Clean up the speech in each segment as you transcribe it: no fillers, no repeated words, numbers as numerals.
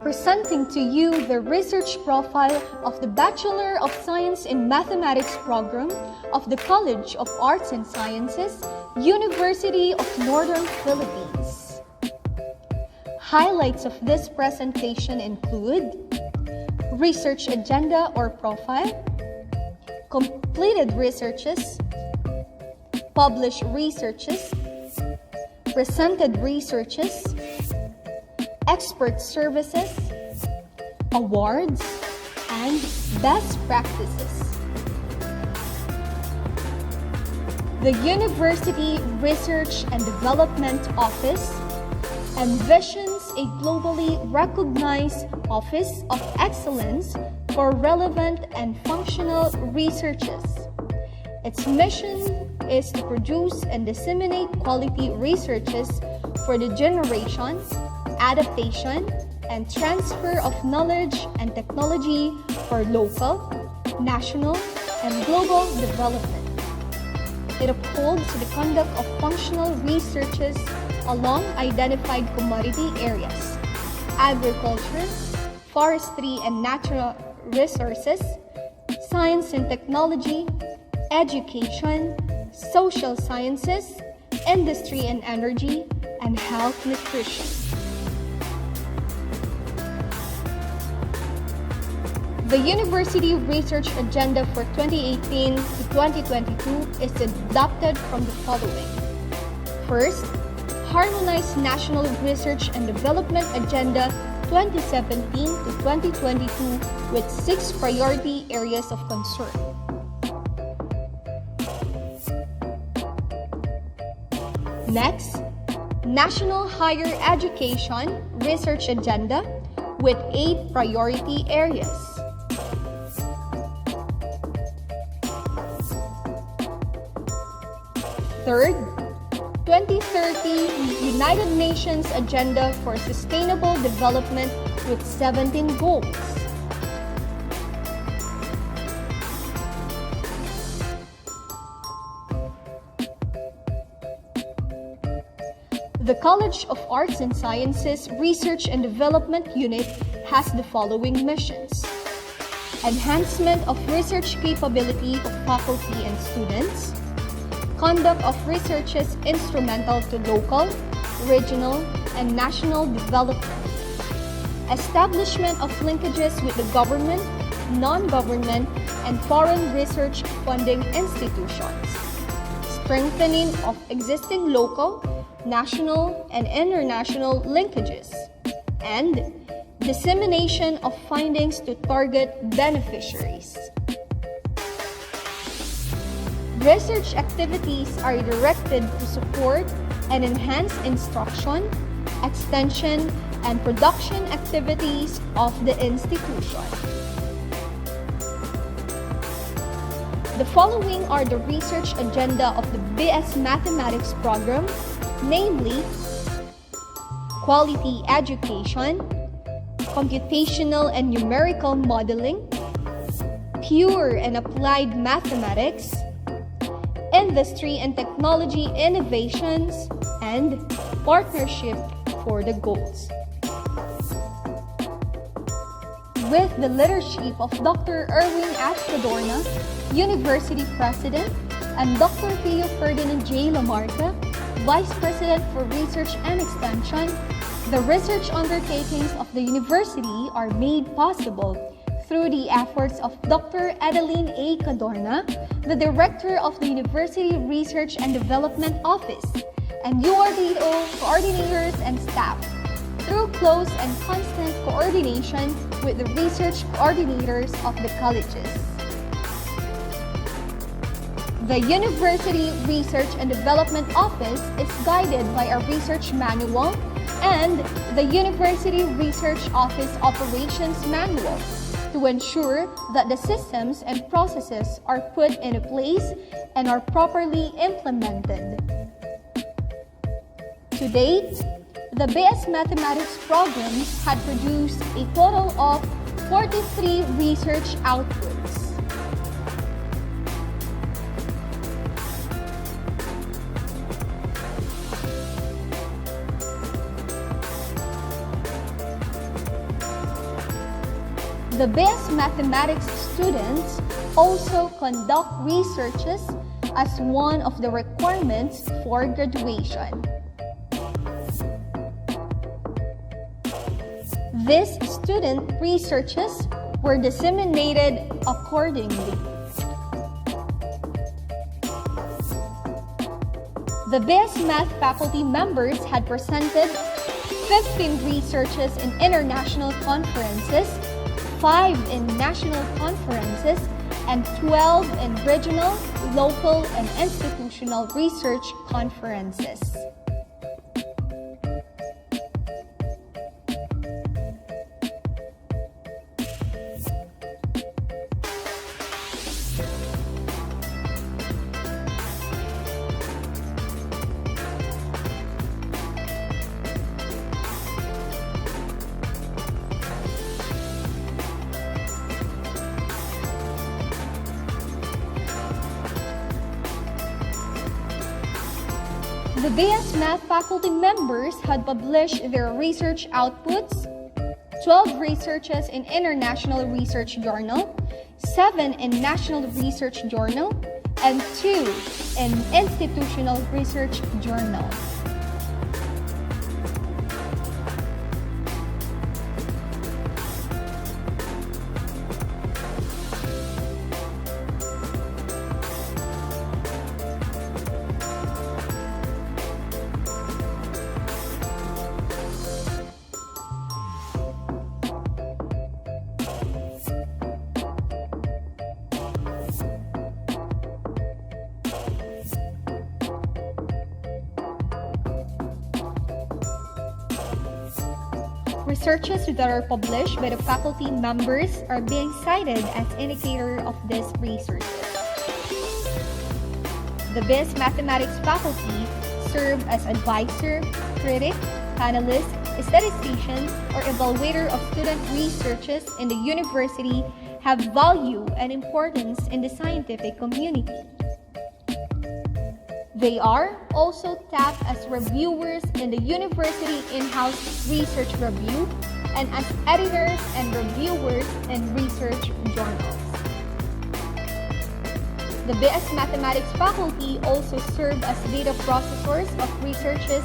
presenting to you the research profile of the Bachelor of Science in Mathematics program of the College of Arts and Sciences, University of Northern Philippines. Highlights of this presentation include research agenda or profile, completed researches, published researches, presented researches, expert services, awards, and best practices. The University Research and Development Office envisions a globally recognized Office of Excellence for relevant and functional researches. Its mission is to produce and disseminate quality researches for the generation, adaptation, and transfer of knowledge and technology for local, national, and global development. It upholds the conduct of functional researches along identified commodity areas: agriculture, forestry and natural resources, science and technology, education, social sciences, industry and energy, and health nutrition. The University Research Agenda for 2018 to 2022 is adopted from the following. First, Harmonized National Research and Development Agenda 2017 to 2022 with 6 priority areas of concern. Next, National Higher Education Research Agenda with 8 priority areas. Third, 2030 United Nations Agenda for Sustainable Development with 17 goals. The College of Arts and Sciences Research and Development Unit has the following missions: enhancement of research capability of faculty and students, conduct of researches instrumental to local, regional, and national development, establishment of linkages with the government, non-government, and foreign research funding institutions, strengthening of existing local, national, and international linkages, and dissemination of findings to target beneficiaries. Research activities are directed to support and enhance instruction, extension, and production activities of the institution. The following are the research agenda of the BS Mathematics program, namely quality education, computational and numerical modeling, pure and applied mathematics, industry and technology innovations, and partnership for the goals. With the leadership of Dr. Erwin H. Cadorna, University President, and Dr. Theo Ferdinand J. Lamarca, Vice President for Research and Extension, the research undertakings of the university are made possible through the efforts of Dr. Adeline A. Cadorna, the Director of the University Research and Development Office, and URDO coordinators and staff, through close and constant coordination with the research coordinators of the colleges. The University Research and Development Office is guided by a research manual and the University Research Office Operations Manual to ensure that the systems and processes are put into place and are properly implemented. To date, the BS Mathematics program had produced a total of 43 research outputs. The best mathematics students also conduct researches as one of the requirements for graduation. These student researches were disseminated accordingly. The best math faculty members had presented 15 researches in international conferences, 5 in national conferences, and 12 in regional, local, and institutional research conferences. The BS Math faculty members had published their research outputs, 12 researches in International Research Journal, 7 in National Research Journal, and 2 in Institutional Research Journal. Researches that are published by the faculty members are being cited as indicator of these researches. The BS Mathematics faculty serve as advisor, critic, panelist, statistician, or evaluator of student researches in the university, have value and importance in the scientific community. They are also tapped as reviewers in the university in-house research review and as editors and reviewers in research journals. The BS Mathematics faculty also serve as data processors of researches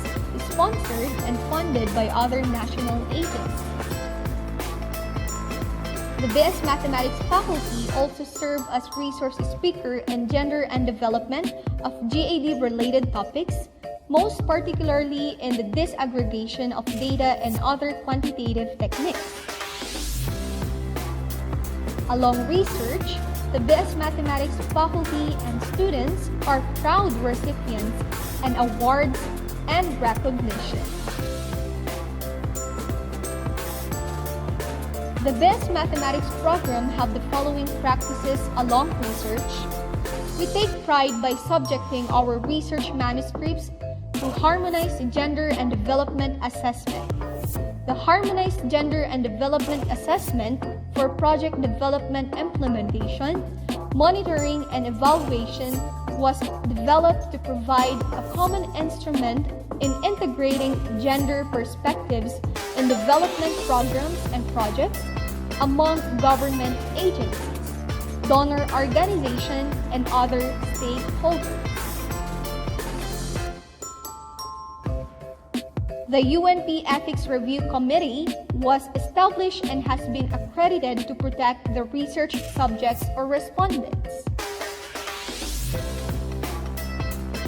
sponsored and funded by other national agencies. The BS Mathematics faculty also serve as resource speaker in gender and development of GAD-related topics, most particularly in the disaggregation of data and other quantitative techniques. Along research, the BS Mathematics faculty and students are proud recipients and awards and recognition. The BS Mathematics program have the following practices along research. We take pride by subjecting our research manuscripts to harmonized gender and development assessment. The harmonized gender and development assessment for project development implementation, monitoring, and evaluation was developed to provide a common instrument in integrating gender perspectives in development programs and projects among government agencies, donor organizations, and other stakeholders. The UNP Ethics Review Committee was established and has been accredited to protect the research subjects or respondents.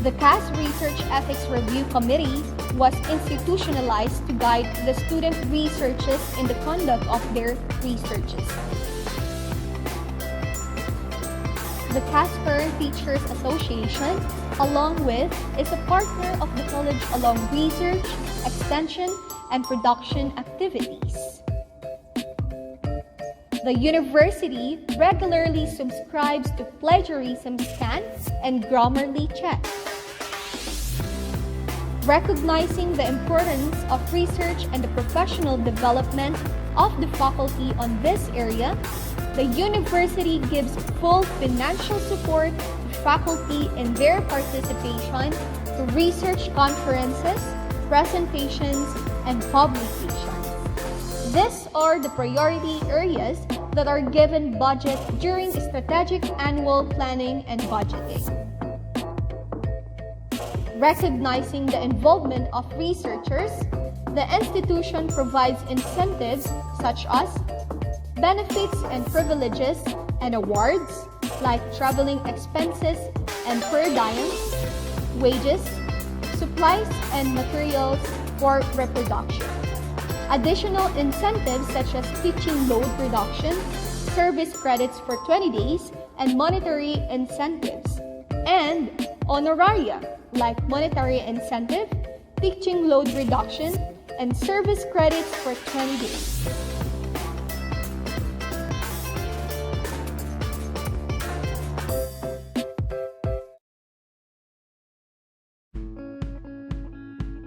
The CAS Research Ethics Review Committee was institutionalized to guide the student researchers in the conduct of their researches. The CAS Parent Teachers Association, along with, is a partner of the college along research, extension, and production activities. The university regularly subscribes to plagiarism scan and Grammarly check. Recognizing the importance of research and the professional development of the faculty on this area, the university gives full financial support to faculty in their participation to research conferences, presentations, and publications. These are the priority areas that are given budget during strategic annual planning and budgeting. Recognizing the involvement of researchers, the institution provides incentives such as benefits and privileges and awards like traveling expenses and per diems, wages, supplies and materials for reproduction. Additional incentives such as teaching load reduction, service credits for 20 days, and monetary incentives. And honoraria like monetary incentive, teaching load reduction, and service credits for 20 days.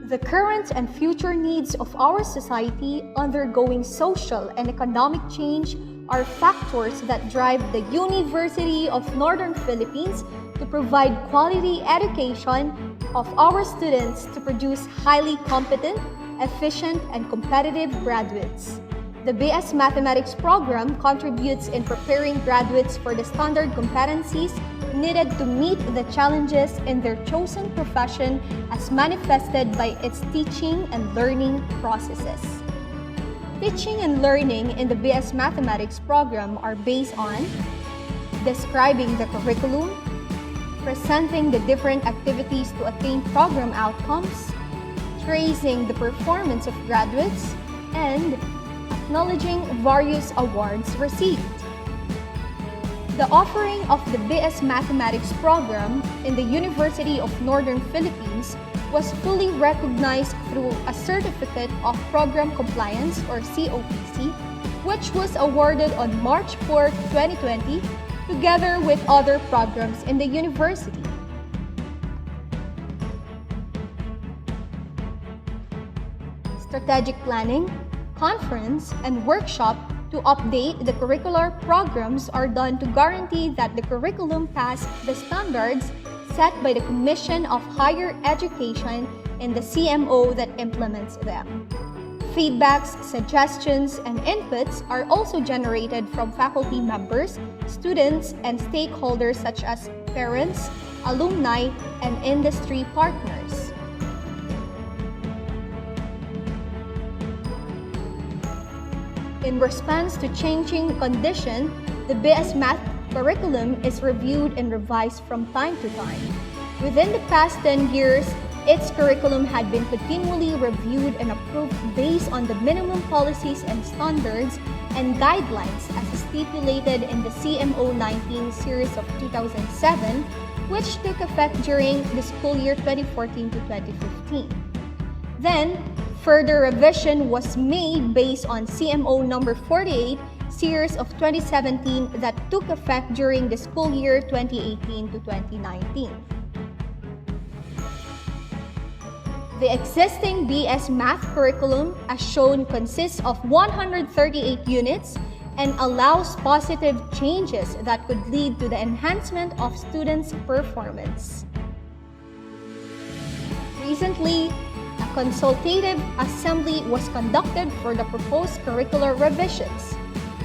The current and future needs of our society undergoing social and economic change are factors that drive the University of Northern Philippines to provide quality education of our students to produce highly competent, efficient, and competitive graduates. The BS Mathematics program contributes in preparing graduates for the standard competencies needed to meet the challenges in their chosen profession as manifested by its teaching and learning processes. Teaching and learning in the BS Mathematics program are based on describing the curriculum, presenting the different activities to attain program outcomes, tracing the performance of graduates, and acknowledging various awards received. The offering of the BS Mathematics program in the University of Northern Philippines was fully recognized through a Certificate of Program Compliance or COPC, which was awarded on March 4, 2020, together with other programs in the university. Strategic planning, conference, and workshop to update the curricular programs are done to guarantee that the curriculum pass the standards set by the Commission of Higher Education and the CMO that implements them. Feedbacks, suggestions, and inputs are also generated from faculty members, students, and stakeholders such as parents, alumni, and industry partners. In response to changing condition, the BS Math curriculum is reviewed and revised from time to time. Within the past 10 years, its curriculum had been continually reviewed and approved based on the minimum policies and standards and guidelines as stipulated in the CMO 19 series of 2007, which took effect during the school year 2014 to 2015. Then, further revision was made based on CMO number 48, series of 2017 that took effect during the school year 2018 to 2019. The existing BS Math curriculum, as shown, consists of 138 units and allows positive changes that could lead to the enhancement of students' performance. Recently, a consultative assembly was conducted for the proposed curricular revisions.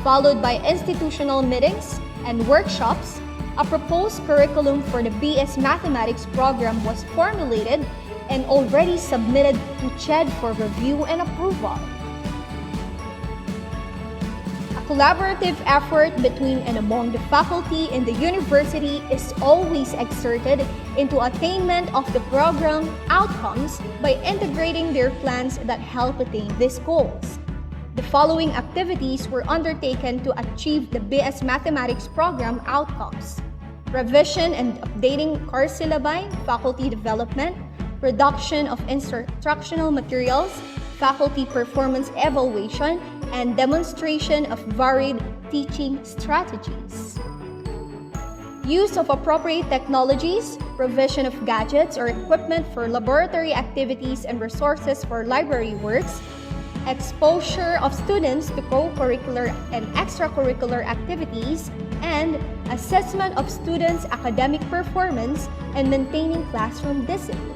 Followed by institutional meetings and workshops, a proposed curriculum for the BS Mathematics program was formulated and already submitted to CHED for review and approval. A collaborative effort between and among the faculty in the university is always exerted into attainment of the program outcomes by integrating their plans that help attain these goals. The following activities were undertaken to achieve the BS Mathematics program outcomes: revision and updating course syllabi, faculty development, production of instructional materials, faculty performance evaluation, and demonstration of varied teaching strategies. Use of appropriate technologies, provision of gadgets or equipment for laboratory activities and resources for library works, exposure of students to co-curricular and extracurricular activities, and assessment of students' academic performance and maintaining classroom discipline.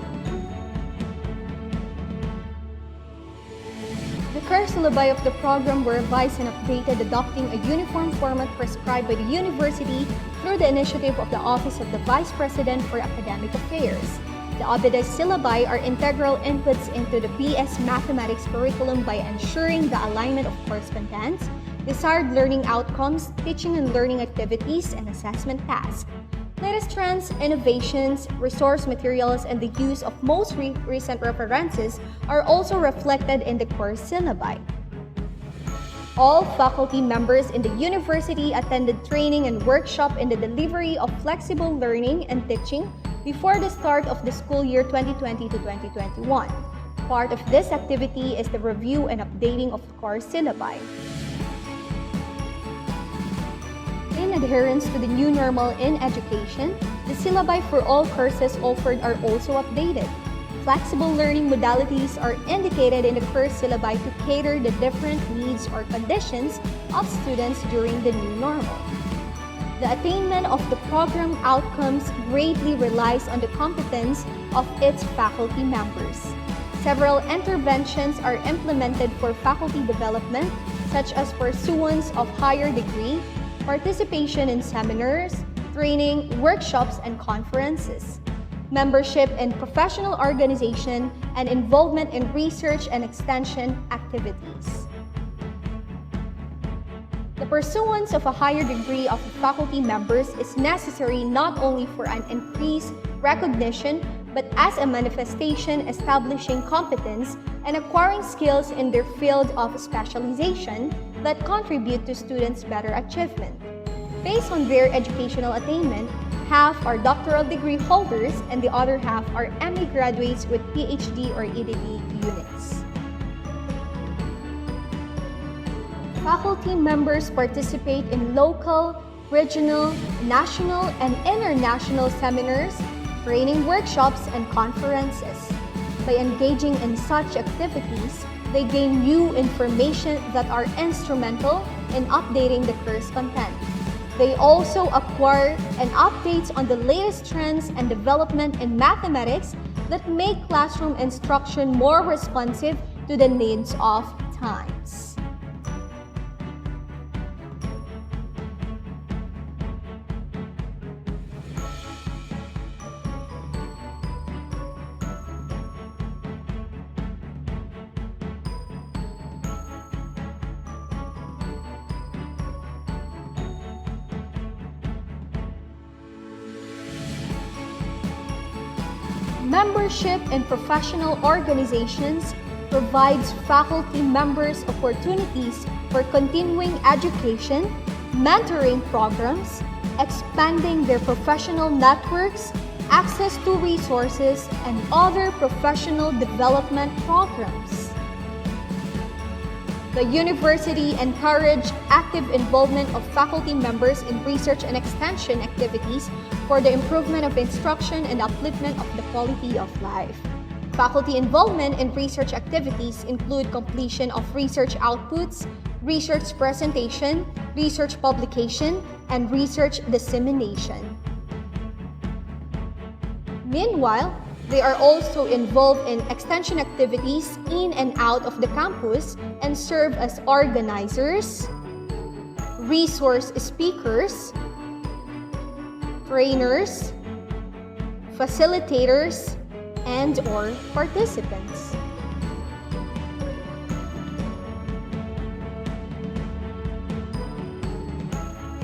The entire syllabi of the program were revised and updated, adopting a uniform format prescribed by the university through the initiative of the Office of the Vice President for Academic Affairs. The updated syllabi are integral inputs into the BS Mathematics curriculum by ensuring the alignment of course contents, desired learning outcomes, teaching and learning activities, and assessment tasks. Latest trends, innovations, resource materials, and the use of most recent references are also reflected in the course syllabi. All faculty members in the university attended training and workshop in the delivery of flexible learning and teaching before the start of the school year 2020 to 2021. Part of this activity is the review and updating of course syllabi. In adherence to the new normal in education, the syllabi for all courses offered are also updated. Flexible learning modalities are indicated in the course syllabi to cater the different needs or conditions of students during the new normal. The attainment of the program outcomes greatly relies on the competence of its faculty members. Several interventions are implemented for faculty development, such as pursuance of higher degree, participation in seminars, training, workshops, and conferences, membership in professional organization, and involvement in research and extension activities. The pursuance of a higher degree of faculty members is necessary not only for an increased recognition, but as a manifestation establishing competence and acquiring skills in their field of specialization that contribute to students' better achievement. Based on their educational attainment, half are doctoral degree holders and the other half are MA graduates with PhD or EDD units. Faculty members participate in local, regional, national, and international seminars, training workshops, and conferences. By engaging in such activities, they gain new information that are instrumental in updating the course content. They also acquire and updates on the latest trends and development in mathematics that make classroom instruction more responsive to the needs of times. Membership in professional organizations provides faculty members opportunities for continuing education, mentoring programs, expanding their professional networks, access to resources, and other professional development programs. The university encouraged active involvement of faculty members in research and extension activities for the improvement of instruction and upliftment of the quality of life. Faculty involvement in research activities include completion of research outputs, research presentation, research publication, and research dissemination. Meanwhile, they are also involved in extension activities in and out of the campus and serve as organizers, resource speakers, trainers, facilitators, and/or participants.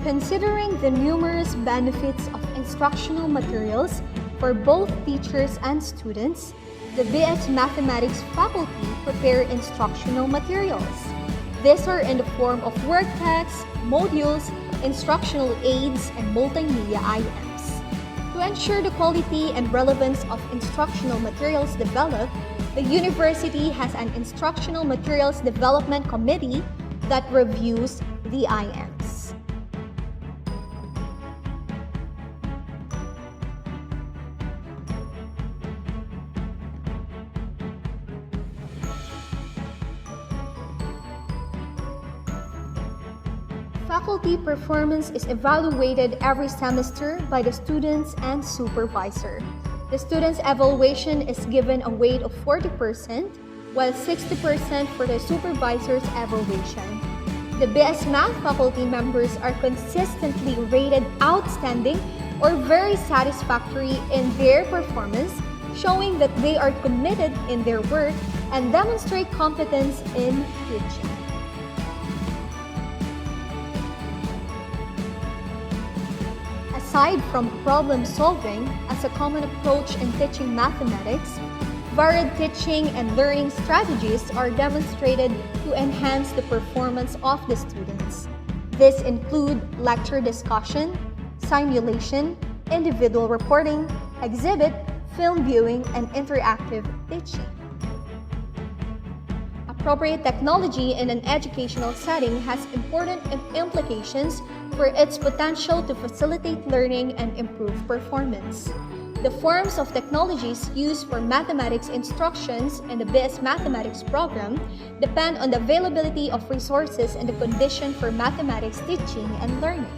Considering the numerous benefits of instructional materials for both teachers and students, the BS Mathematics faculty prepare instructional materials. These are in the form of work texts, modules, instructional aids, and multimedia items. To ensure the quality and relevance of instructional materials developed, the university has an Instructional Materials Development Committee that reviews the IMs. Faculty performance is evaluated every semester by the students and supervisor. The student's evaluation is given a weight of 40%, while 60% for the supervisor's evaluation. The BS Math faculty members are consistently rated outstanding or very satisfactory in their performance, showing that they are committed in their work and demonstrate competence in teaching. Aside from problem solving as a common approach in teaching mathematics, varied teaching and learning strategies are demonstrated to enhance the performance of the students. These include lecture discussion, simulation, individual reporting, exhibit, film viewing, and interactive teaching. Appropriate technology in an educational setting has important implications for its potential to facilitate learning and improve performance. The forms of technologies used for mathematics instructions in the BS Mathematics program depend on the availability of resources and the condition for mathematics teaching and learning.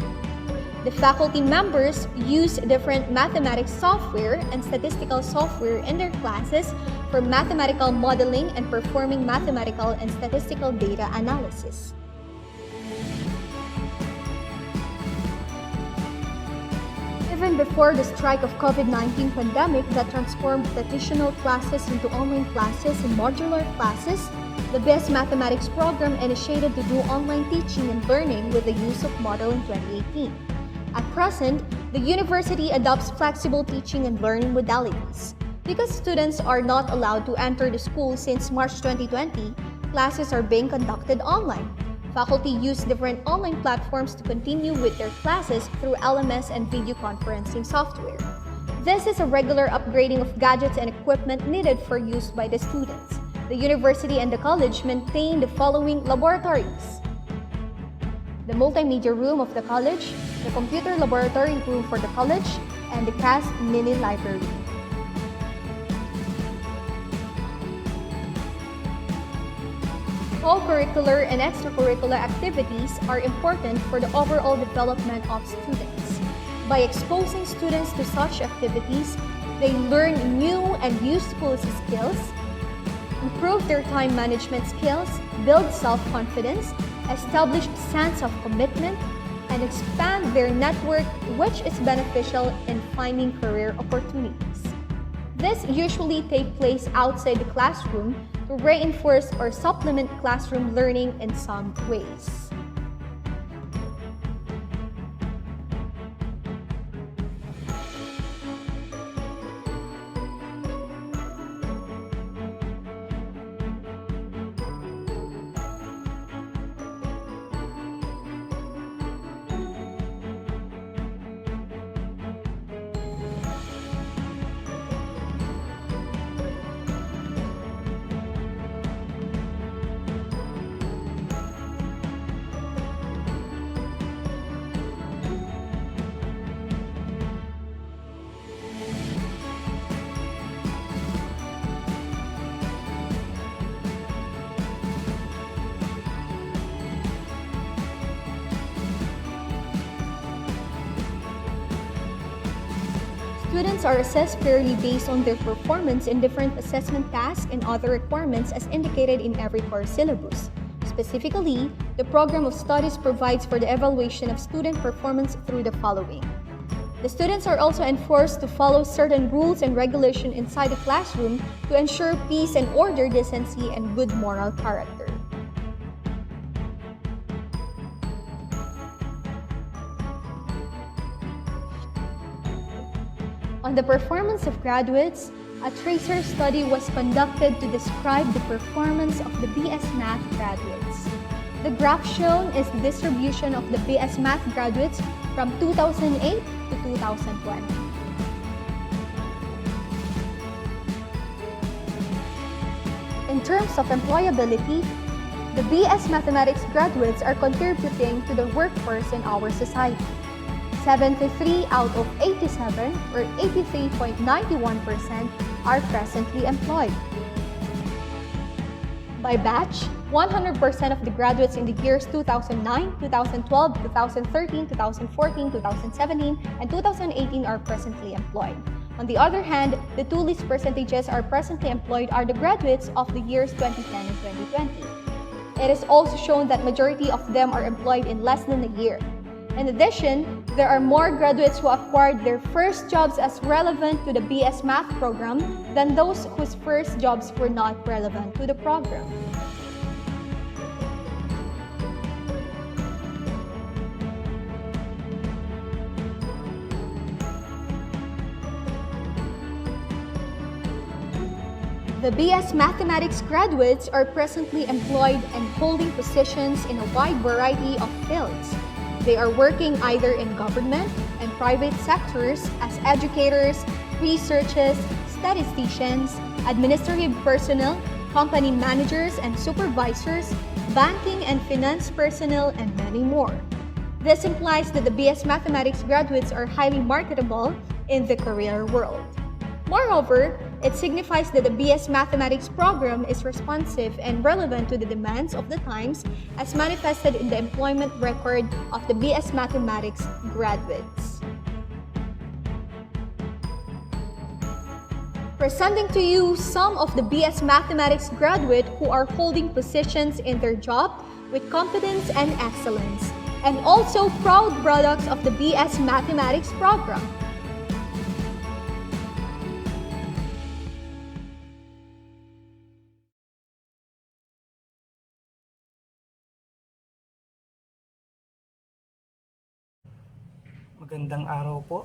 The faculty members use different mathematics software and statistical software in their classes for mathematical modeling and performing mathematical and statistical data analysis. Even before the strike of COVID-19 pandemic that transformed traditional classes into online classes and modular classes, the BS Mathematics program initiated to do online teaching and learning with the use of Moodle in 2018. At present, the university adopts flexible teaching and learning modalities. Because students are not allowed to enter the school since March 2020, classes are being conducted online. Faculty use different online platforms to continue with their classes through LMS and video conferencing software. This is a regular upgrading of gadgets and equipment needed for use by the students. The university and the college maintain the following laboratories: the multimedia room of the college, the computer laboratory room for the college, and the CAS mini library. Co-curricular and extracurricular activities are important for the overall development of students. By exposing students to such activities, they learn new and useful skills, improve their time management skills, build self-confidence, establish a sense of commitment, and expand their network, which is beneficial in finding career opportunities. This usually takes place outside the classroom to reinforce or supplement classroom learning in some ways. Students are assessed fairly based on their performance in different assessment tasks and other requirements as indicated in every course syllabus. Specifically, the program of studies provides for the evaluation of student performance through the following. The students are also enforced to follow certain rules and regulations inside the classroom to ensure peace and order, decency, and good moral character. On the performance of graduates, a tracer study was conducted to describe the performance of the BS Math graduates. The graph shown is the distribution of the BS Math graduates from 2008 to 2020. In terms of employability, the BS Mathematics graduates are contributing to the workforce in our society. 73 out of 87, or 83.91%, are presently employed. By batch, 100% of the graduates in the years 2009, 2012, 2013, 2014, 2017, and 2018 are presently employed. On the other hand, the two least percentages are presently employed are the graduates of the years 2010 and 2020. It is also shown that majority of them are employed in less than a year. In addition, there are more graduates who acquired their first jobs as relevant to the BS Math program than those whose first jobs were not relevant to the program. The BS Mathematics graduates are presently employed and holding positions in a wide variety of fields. They are working either in government and private sectors as educators, researchers, statisticians, administrative personnel, company managers and supervisors, banking and finance personnel, and many more. This implies that the BS Mathematics graduates are highly marketable in the career world. Moreover, it signifies that the BS Mathematics program is responsive and relevant to the demands of the times as manifested in the employment record of the BS Mathematics graduates. Presenting to you some of the BS Mathematics graduates who are holding positions in their job with competence and excellence, and also proud products of the BS Mathematics program. Magandang araw po.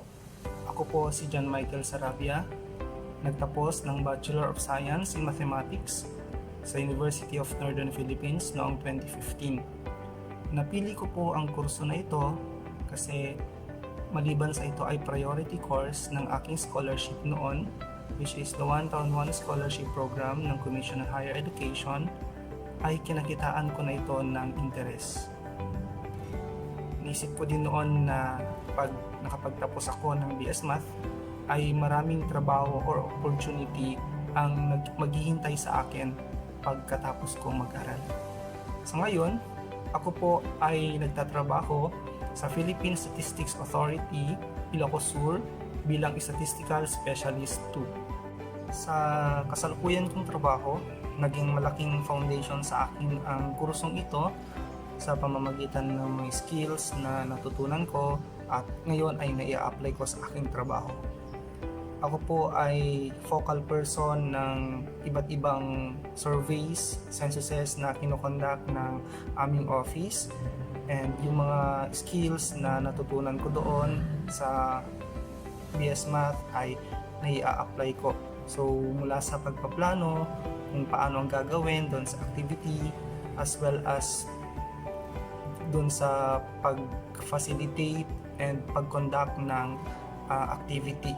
Ako po si John Michael Sarabia. Nagtapos ng Bachelor of Science in Mathematics sa University of Northern Philippines noong 2015. Napili ko po ang kurso na ito kasi maliban sa ito ay priority course ng aking scholarship noon, which is the 1-on-1 scholarship program ng Commission on Higher Education, ay kinakitaan ko na ito ng interes. Naisip ko din noon na pag nakapagtapos ako ng BS Math ay maraming trabaho or opportunity ang maghihintay sa akin pagkatapos kong mag-aral. Sa ngayon, ako po ay nagtatrabaho sa Philippine Statistics Authority, Ilocos Sur bilang Statistical Specialist 2. Sa kasalukuyan kong trabaho, naging malaking foundation sa akin ang kursong ito sa pamamagitan ng mga skills na natutunan ko at ngayon ay nai-apply ko sa aking trabaho. Ako po ay focal person ng iba't ibang surveys, censuses na kinokonduct ng aming office, and yung mga skills na natutunan ko doon sa BS Math ay nai-apply ko. So mula sa pagpaplano, kung paano ang gagawin doon sa activity, as well as doon sa pag-facilitate and pag-conduct ng activity.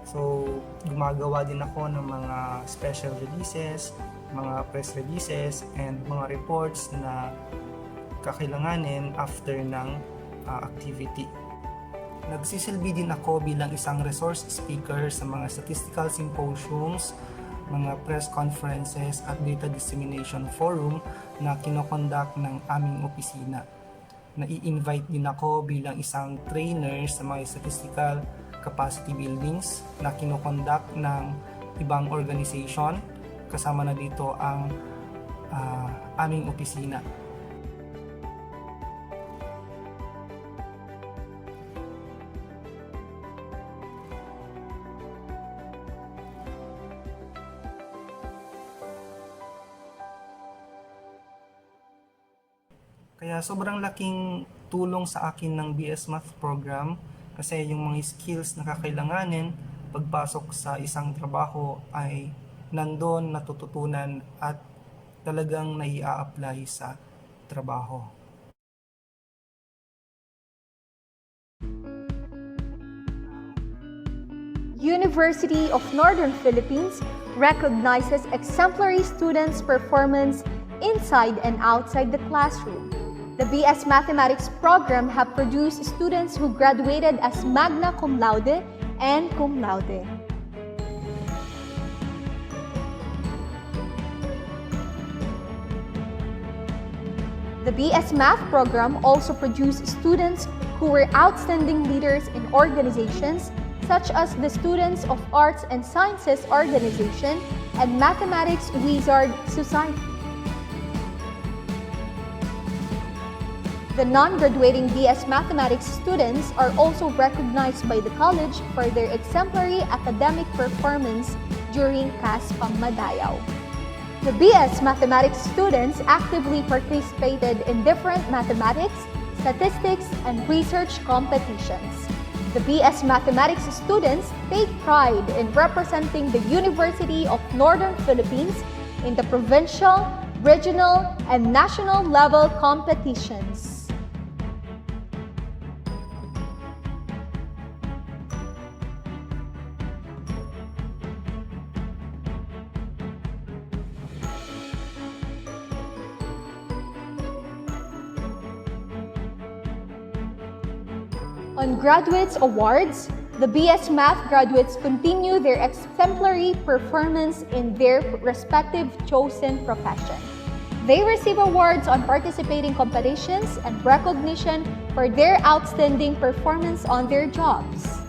So, gumagawa din ako ng mga special releases, mga press releases, and mga reports na kakailanganin after ng activity. Nagsisilbi din ako bilang isang resource speaker sa mga statistical symposiums, mga press conferences at data dissemination forum na kinokonduct ng aming opisina. Nai-invite din ako bilang isang trainer sa mga statistical capacity buildings na kinokonduct ng ibang organization, kasama na dito ang aming opisina. Kaya sobrang laking tulong sa akin ng BS Math program kasi yung mga skills na kakailanganin pagpasok sa isang trabaho ay nandun natututunan at talagang nai-a-apply sa trabaho. University of Northern Philippines recognizes exemplary students' performance inside and outside the classroom. The BS Mathematics program have produced students who graduated as magna cum laude and cum laude. The BS Math program also produced students who were outstanding leaders in organizations, such as the Students of Arts and Sciences Organization and Mathematics Wizard Society. The non-graduating BS Mathematics students are also recognized by the college for their exemplary academic performance during CAS Pangmadayaw. The BS Mathematics students actively participated in different mathematics, statistics, and research competitions. The BS Mathematics students take pride in representing the University of Northern Philippines in the provincial, regional, and national level competitions. On Graduates Awards, the BS Math graduates continue their exemplary performance in their respective chosen profession. They receive awards on participating competitions and recognition for their outstanding performance on their jobs.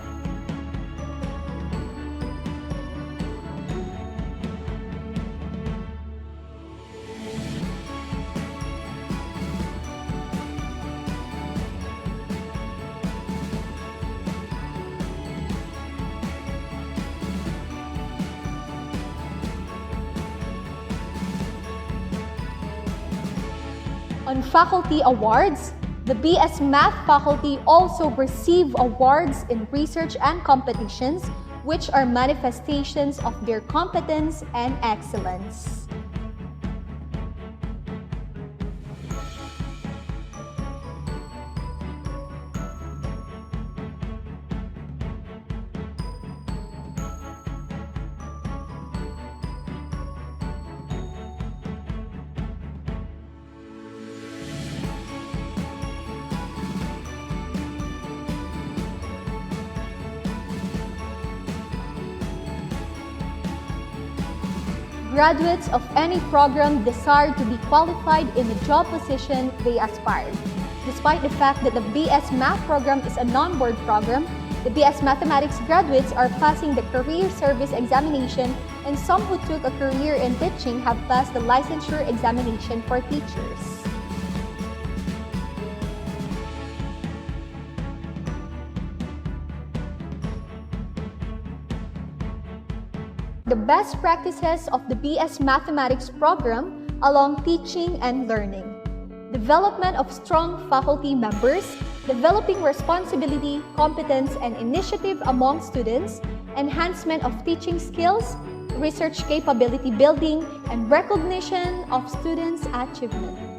On faculty awards, the BS Math faculty also receive awards in research and competitions, which are manifestations of their competence and excellence. Graduates of any program desire to be qualified in the job position they aspired. Despite the fact that the BS Math program is a non-board program, the BS Mathematics graduates are passing the career service examination, and some who took a career in teaching have passed the licensure examination for teachers. The best practices of the BS Mathematics program along teaching and learning. Development of strong faculty members, developing responsibility, competence, and initiative among students, enhancement of teaching skills, research capability building, and recognition of students' achievements.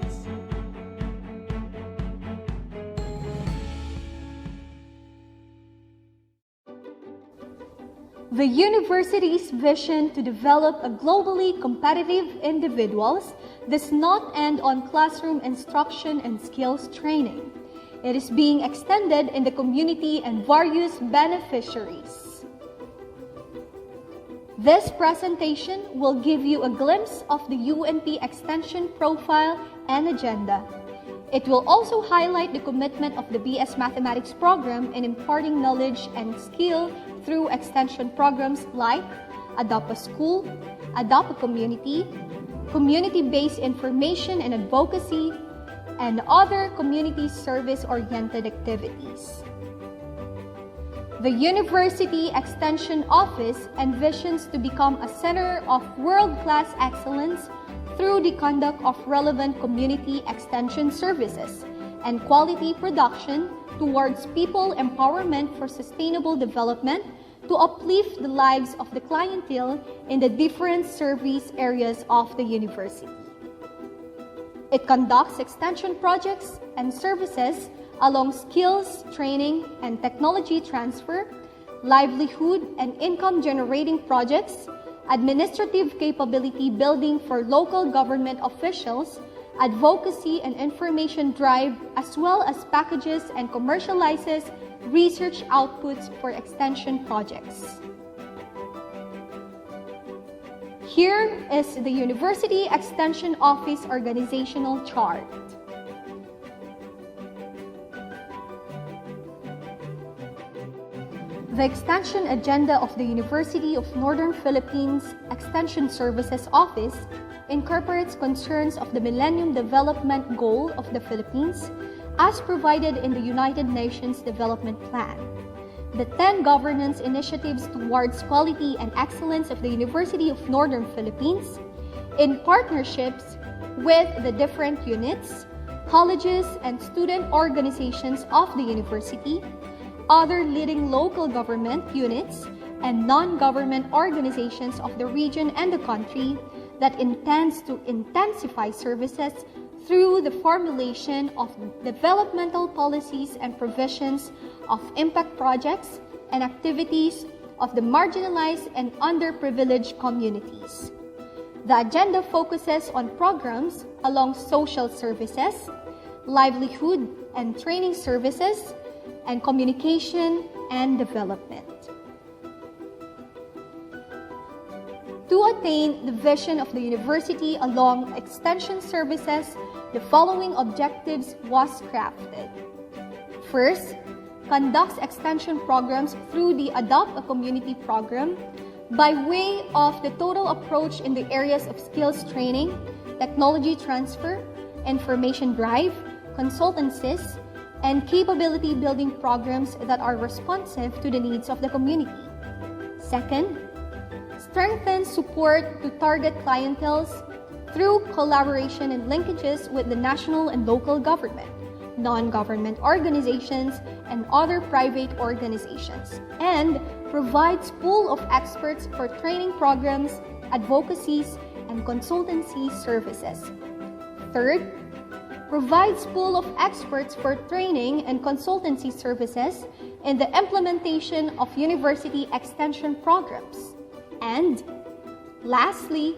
The university's vision to develop a globally competitive individuals does not end on classroom instruction and skills training. It is being extended in the community and various beneficiaries. This presentation will give you a glimpse of the UNP Extension profile and agenda. It will also highlight the commitment of the BS Mathematics program in imparting knowledge and skill through extension programs like Adopt a School, Adopt a Community, community-based information and advocacy, and other community service-oriented activities. The University Extension Office envisions to become a center of world-class excellence through the conduct of relevant community extension services and quality production towards people empowerment for sustainable development to uplift the lives of the clientele in the different service areas of the university. It conducts extension projects and services along skills, training, and technology transfer, livelihood and income generating projects, administrative capability building for local government officials, advocacy and information drive, as well as packages and commercializes research outputs for extension projects. Here is the University Extension Office organizational chart. The Extension Agenda of the University of Northern Philippines Extension Services Office incorporates concerns of the Millennium Development Goal of the Philippines as provided in the United Nations Development Plan. The 10 governance initiatives towards quality and excellence of the University of Northern Philippines in partnerships with the different units, colleges, and student organizations of the university, other leading local government units, and non-government organizations of the region and the country that intends to intensify services through the formulation of developmental policies and provisions of impact projects and activities of the marginalized and underprivileged communities. The agenda focuses on programs along social services, livelihood and training services, and communication and development. To attain the vision of the university along extension services, the following objectives was crafted. First, conducts extension programs through the Adopt a Community program by way of the total approach in the areas of skills training, technology transfer, information drive, consultancies, and capability building programs that are responsive to the needs of the community. Second, strengthen support to target clienteles through collaboration and linkages with the national and local government, non-government organizations, and other private organizations, and provides pool of experts for training programs, advocacies, and consultancy services. Third, provides pool of experts for training and consultancy services in the implementation of university extension programs. And lastly,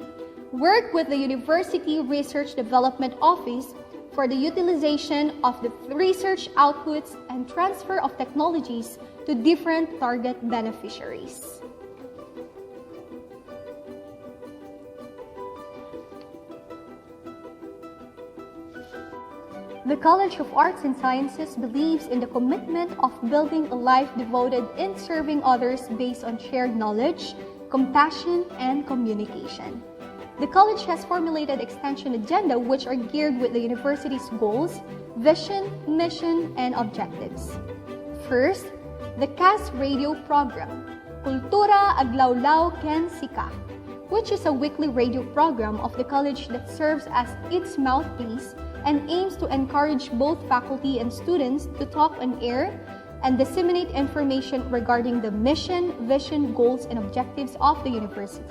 work with the University Research Development Office for the utilization of the research outputs and transfer of technologies to different target beneficiaries. The College of Arts and Sciences believes in the commitment of building a life devoted in serving others based on shared knowledge, compassion, and communication. The college has formulated extension agenda which are geared with the university's goals, vision, mission, and objectives. First, the CAS radio program, Kultura Aglawlaw Ken Sika, which is a weekly radio program of the college that serves as its mouthpiece and aims to encourage both faculty and students to talk on air and disseminate information regarding the mission, vision, goals, and objectives of the university,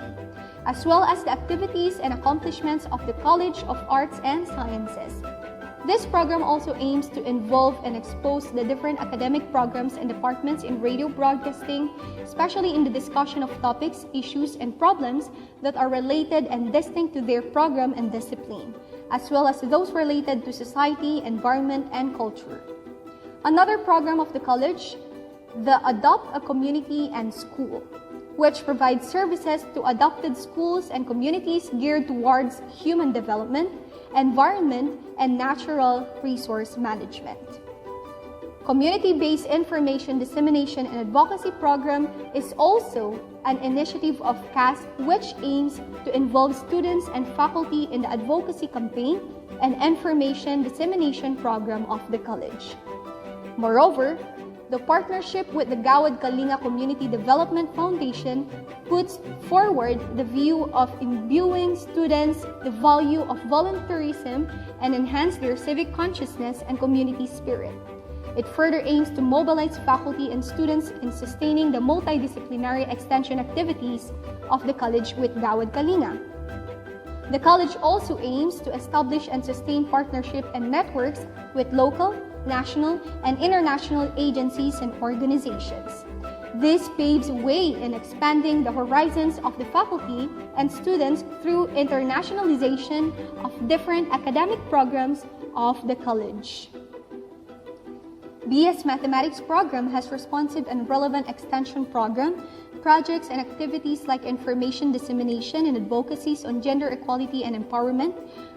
as well as the activities and accomplishments of the College of Arts and Sciences. This program also aims to involve and expose the different academic programs and departments in radio broadcasting, especially in the discussion of topics, issues, and problems that are related and distinct to their program and discipline, as well as those related to society, environment, and culture. Another program of the college, the Adopt a Community and School, which provides services to adopted schools and communities geared towards human development, environment, and natural resource management. Community-based information dissemination and advocacy program is also an initiative of CAS which aims to involve students and faculty in the advocacy campaign and information dissemination program of the college. Moreover, the partnership with the Gawad Kalinga Community Development Foundation puts forward the view of imbuing students the value of volunteerism and enhance their civic consciousness and community spirit. It further aims to mobilize faculty and students in sustaining the multidisciplinary extension activities of the college with Gawad Kalinga. The college also aims to establish and sustain partnership and networks with local, national, and international agencies and organizations. This paves way in expanding the horizons of the faculty and students through internationalization of different academic programs of the college. BS Mathematics program has responsive and relevant extension program, projects and activities like information dissemination and advocacies on gender equality and empowerment,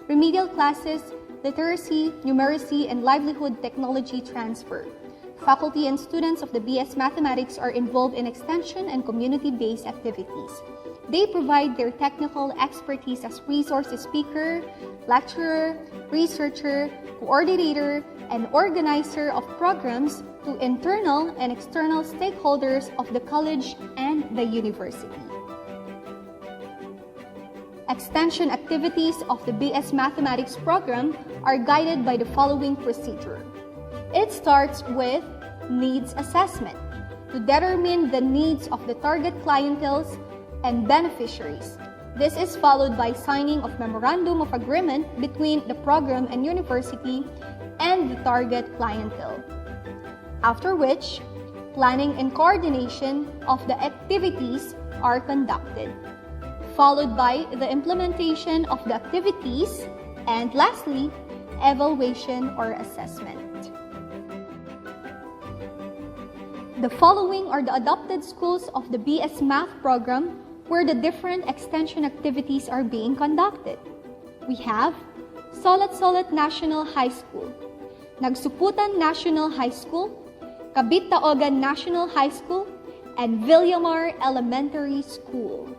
remedial classes, literacy, numeracy, and livelihood technology transfer. Faculty and students of the BS Mathematics are involved in extension and community-based activities. They provide their technical expertise as resource speaker, lecturer, researcher, coordinator, and organizer of programs to internal and external stakeholders of the college and the university. Extension activities of the BS Mathematics program are guided by the following procedure. It starts with needs assessment to determine the needs of the target clienteles and beneficiaries. This is followed by signing of memorandum of agreement between the program and university and the target clientele. After which, planning and coordination of the activities are conducted, followed by the implementation of the activities, and lastly, evaluation or assessment. The following are the adopted schools of the BS Math program where the different extension activities are being conducted. We have Solat National High School, Nagsuputan National High School, Cabit-Taogan National High School, and Villamar Elementary School.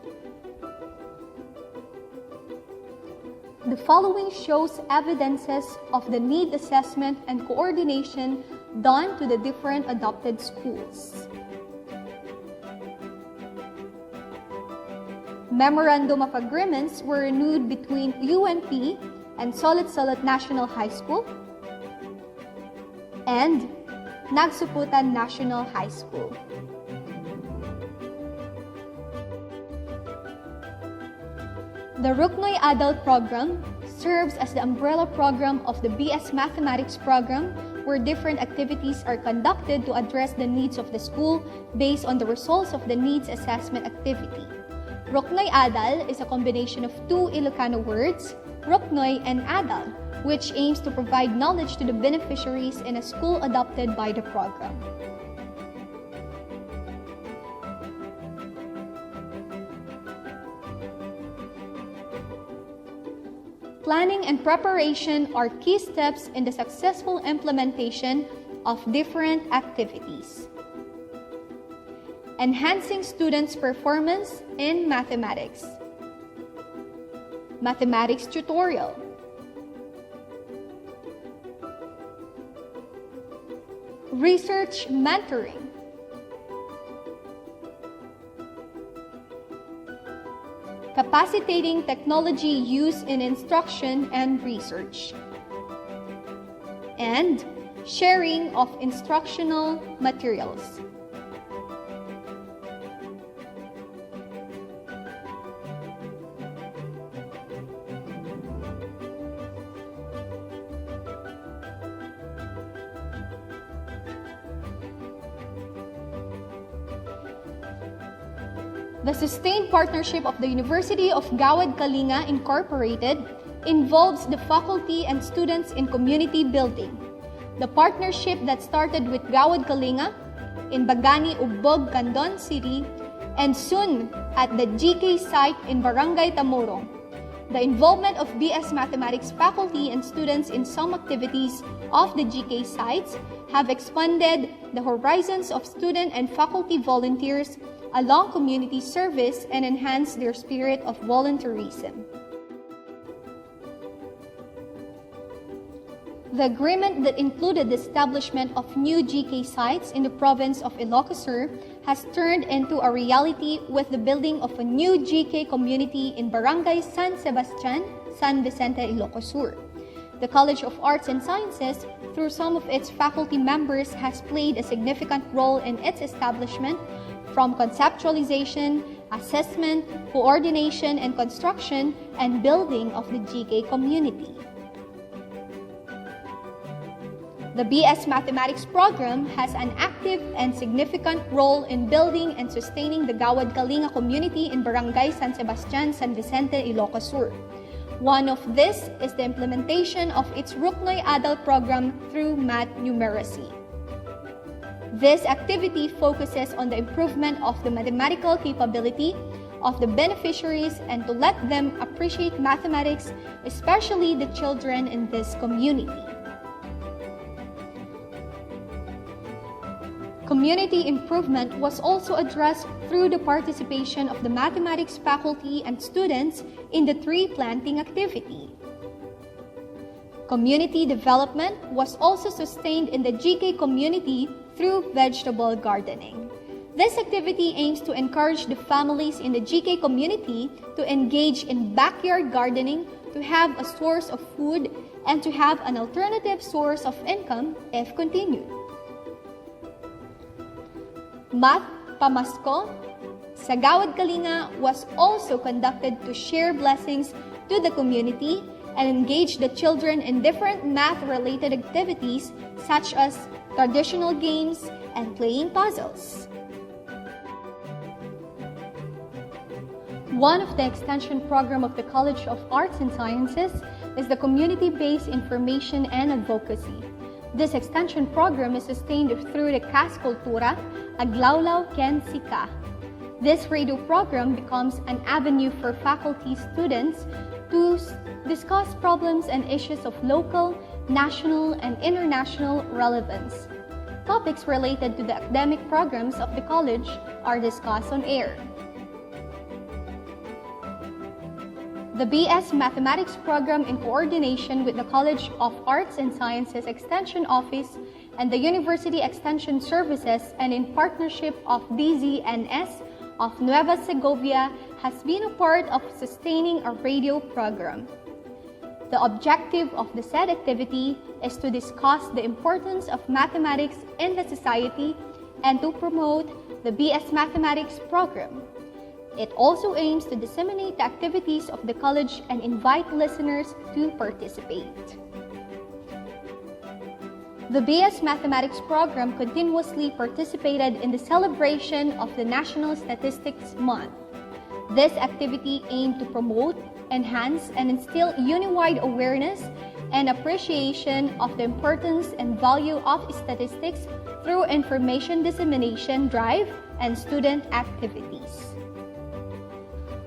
The following shows evidences of the need assessment and coordination done to the different adopted schools. Memorandum of agreements were renewed between UNP and Solat National High School and Nagsuputan National High School. The Ruknoy Adult Program serves as the umbrella program of the BS Mathematics program where different activities are conducted to address the needs of the school based on the results of the needs assessment activity. Ruknoy Adal is a combination of two Ilocano words, Ruknoy and Adal, which aims to provide knowledge to the beneficiaries in a school adopted by the program. Planning and preparation are key steps in the successful implementation of different activities. Enhancing students' performance in mathematics. Mathematics tutorial. Research mentoring. Capacitating technology use in instruction and research. And sharing of instructional materials. The sustained partnership of the University of Gawad Kalinga Incorporated involves the faculty and students in community building. The partnership that started with Gawad Kalinga in Bagani, Ubbog, Candon City, and soon at the GK site in Barangay Tamorong. The involvement of BS Mathematics faculty and students in some activities of the GK sites have expanded the horizons of student and faculty volunteers along community service and enhance their spirit of volunteerism. The agreement that included the establishment of new GK sites in the province of Ilocos Sur has turned into a reality with the building of a new GK community in Barangay San Sebastian, San Vicente, Ilocos Sur. The College of Arts and Sciences, through some of its faculty members, has played a significant role in its establishment, from conceptualization, assessment, coordination, and construction, and building of the GK community. The BS Mathematics program has an active and significant role in building and sustaining the Gawad Kalinga community in Barangay San Sebastian, San Vicente, Ilocos Sur. One of this is the implementation of its Ruknoy Adult program through math numeracy. This activity focuses on the improvement of the mathematical capability of the beneficiaries and to let them appreciate mathematics, especially the children in this community. Community improvement was also addressed through the participation of the mathematics faculty and students in the tree planting activity. Community development was also sustained in the GK community through vegetable gardening. This activity aims to encourage the families in the GK community to engage in backyard gardening, to have a source of food, and to have an alternative source of income if continued. Math Pamasko sa Gawad Kalinga was also conducted to share blessings to the community and engage the children in different math-related activities such as traditional games and playing puzzles. One of the extension program of the College of Arts and Sciences is the Community-Based Information and Advocacy. This extension program is sustained through the CAS Kultura, Aglawlaw Ken Sika. This radio program becomes an avenue for faculty students to discuss problems and issues of local, national, and international relevance. Topics related to the academic programs of the college are discussed on air. The BS Mathematics program, in coordination with the College of Arts and Sciences Extension Office and the University Extension Services, and in partnership of DZNS of Nueva Segovia, has been a part of sustaining a radio program. The objective of the said activity is to discuss the importance of mathematics in the society and to promote the BS Mathematics program. It also aims to disseminate the activities of the college and invite listeners to participate. The BS Mathematics program continuously participated in the celebration of the National Statistics Month. This activity aimed to promote, enhance, and instill unified awareness and appreciation of the importance and value of statistics through information dissemination drive and student activities.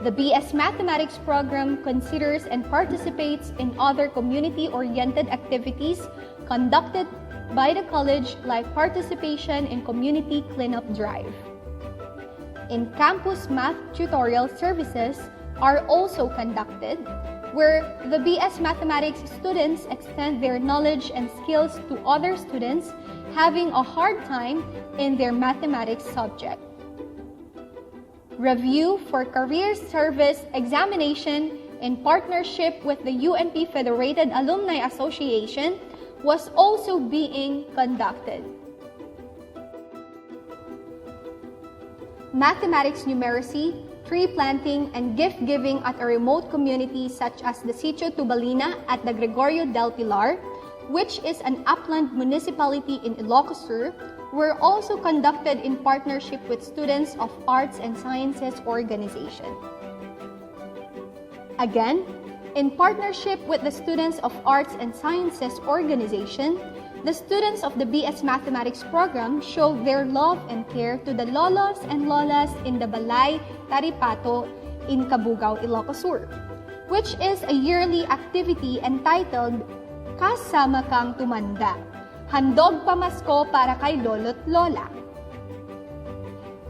The BS Mathematics program considers and participates in other community-oriented activities conducted by the college, like participation in community cleanup drive. In-campus math tutorial services are also conducted, where the BS Mathematics students extend their knowledge and skills to other students having a hard time in their mathematics subject. Review for Career Service Examination in partnership with the UNP Federated Alumni Association was also being conducted. Mathematics numeracy, tree planting, and gift giving at a remote community such as the Sitio Tubalina at the Gregorio del Pilar, which is an upland municipality in Ilocos Sur, were also conducted in partnership with students of Arts and Sciences organization. Again, in partnership with the Students of Arts and Sciences organization, the students of the BS Mathematics program showed their love and care to the lolos and lolas in the Balay Taripato in Cabugao, Ilocos Sur, which is a yearly activity entitled Kasama Kang Tumanda, Handog Pamasko para kay Lolo't Lola.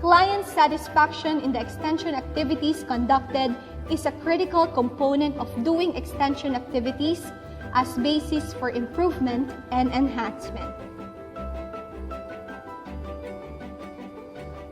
Client satisfaction in the extension activities conducted is a critical component of doing extension activities as basis for improvement and enhancement.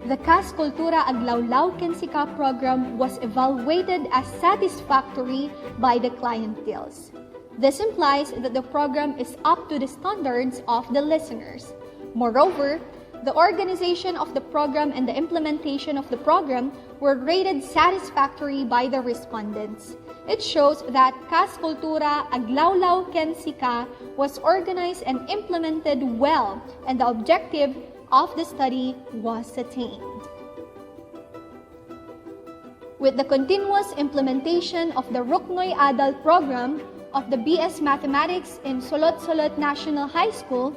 The CAS Kultura Aglawlaw Ken Sika program was evaluated as satisfactory by the clienteles. This implies that the program is up to the standards of the listeners. Moreover, the organization of the program and the implementation of the program were rated satisfactory by the respondents. It shows that CAS Kultura Aglawlaw Ken Sika was organized and implemented well, and the objective of the study was attained. With the continuous implementation of the Ruknoy Adal program of the BS Mathematics in Solot-Solot National High School,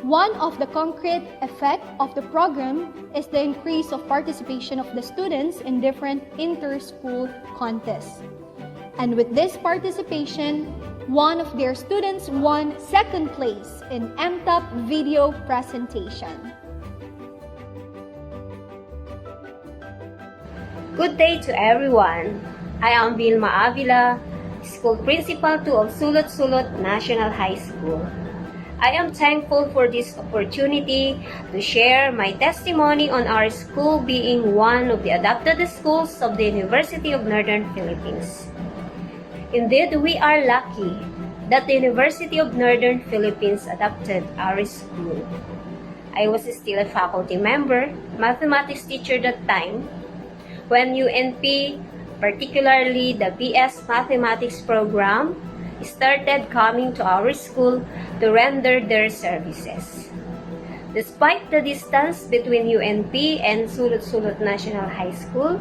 one of the concrete effects of the program is the increase of participation of the students in different inter-school contests. And with this participation, one of their students won second place in MTOP video presentation. Good day to everyone. I am Vilma Avila, School Principal 2 of Sulot-Sulot National High School. I am thankful for this opportunity to share my testimony on our school being one of the adopted schools of the University of Northern Philippines. Indeed, we are lucky that the University of Northern Philippines adopted our school. I was still a faculty member, mathematics teacher that time, when UNP, particularly the BS Mathematics program, started coming to our school to render their services. Despite the distance between UNP and Sulot-Sulot National High School,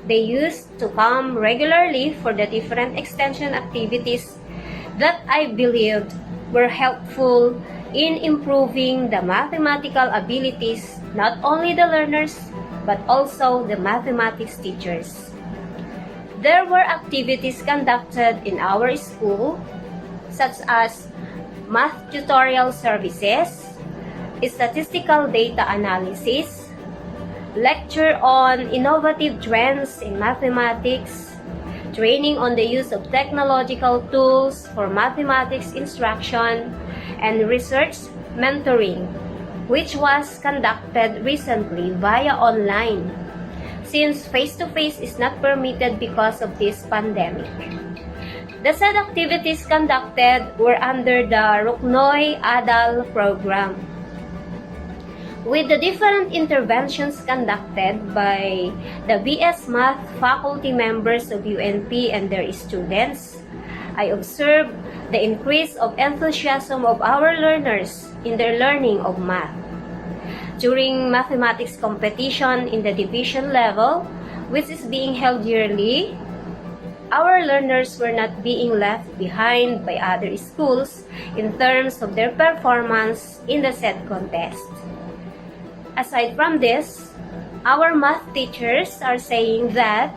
they used to come regularly for the different extension activities that I believed were helpful in improving the mathematical abilities not only the learners but also the mathematics teachers. There were activities conducted in our school, such as math tutorial services, statistical data analysis, lecture on innovative trends in mathematics, training on the use of technological tools for mathematics instruction, and research mentoring, which was conducted recently via online, since face-to-face is not permitted because of this pandemic. The said activities conducted were under the Ruknoy Adal program. With the different interventions conducted by the BS Math faculty members of UNP and their students, I observed the increase of enthusiasm of our learners in their learning of math. During mathematics competition in the division level, which is being held yearly, our learners were not being left behind by other schools in terms of their performance in the said contest. Aside from this, our math teachers are saying that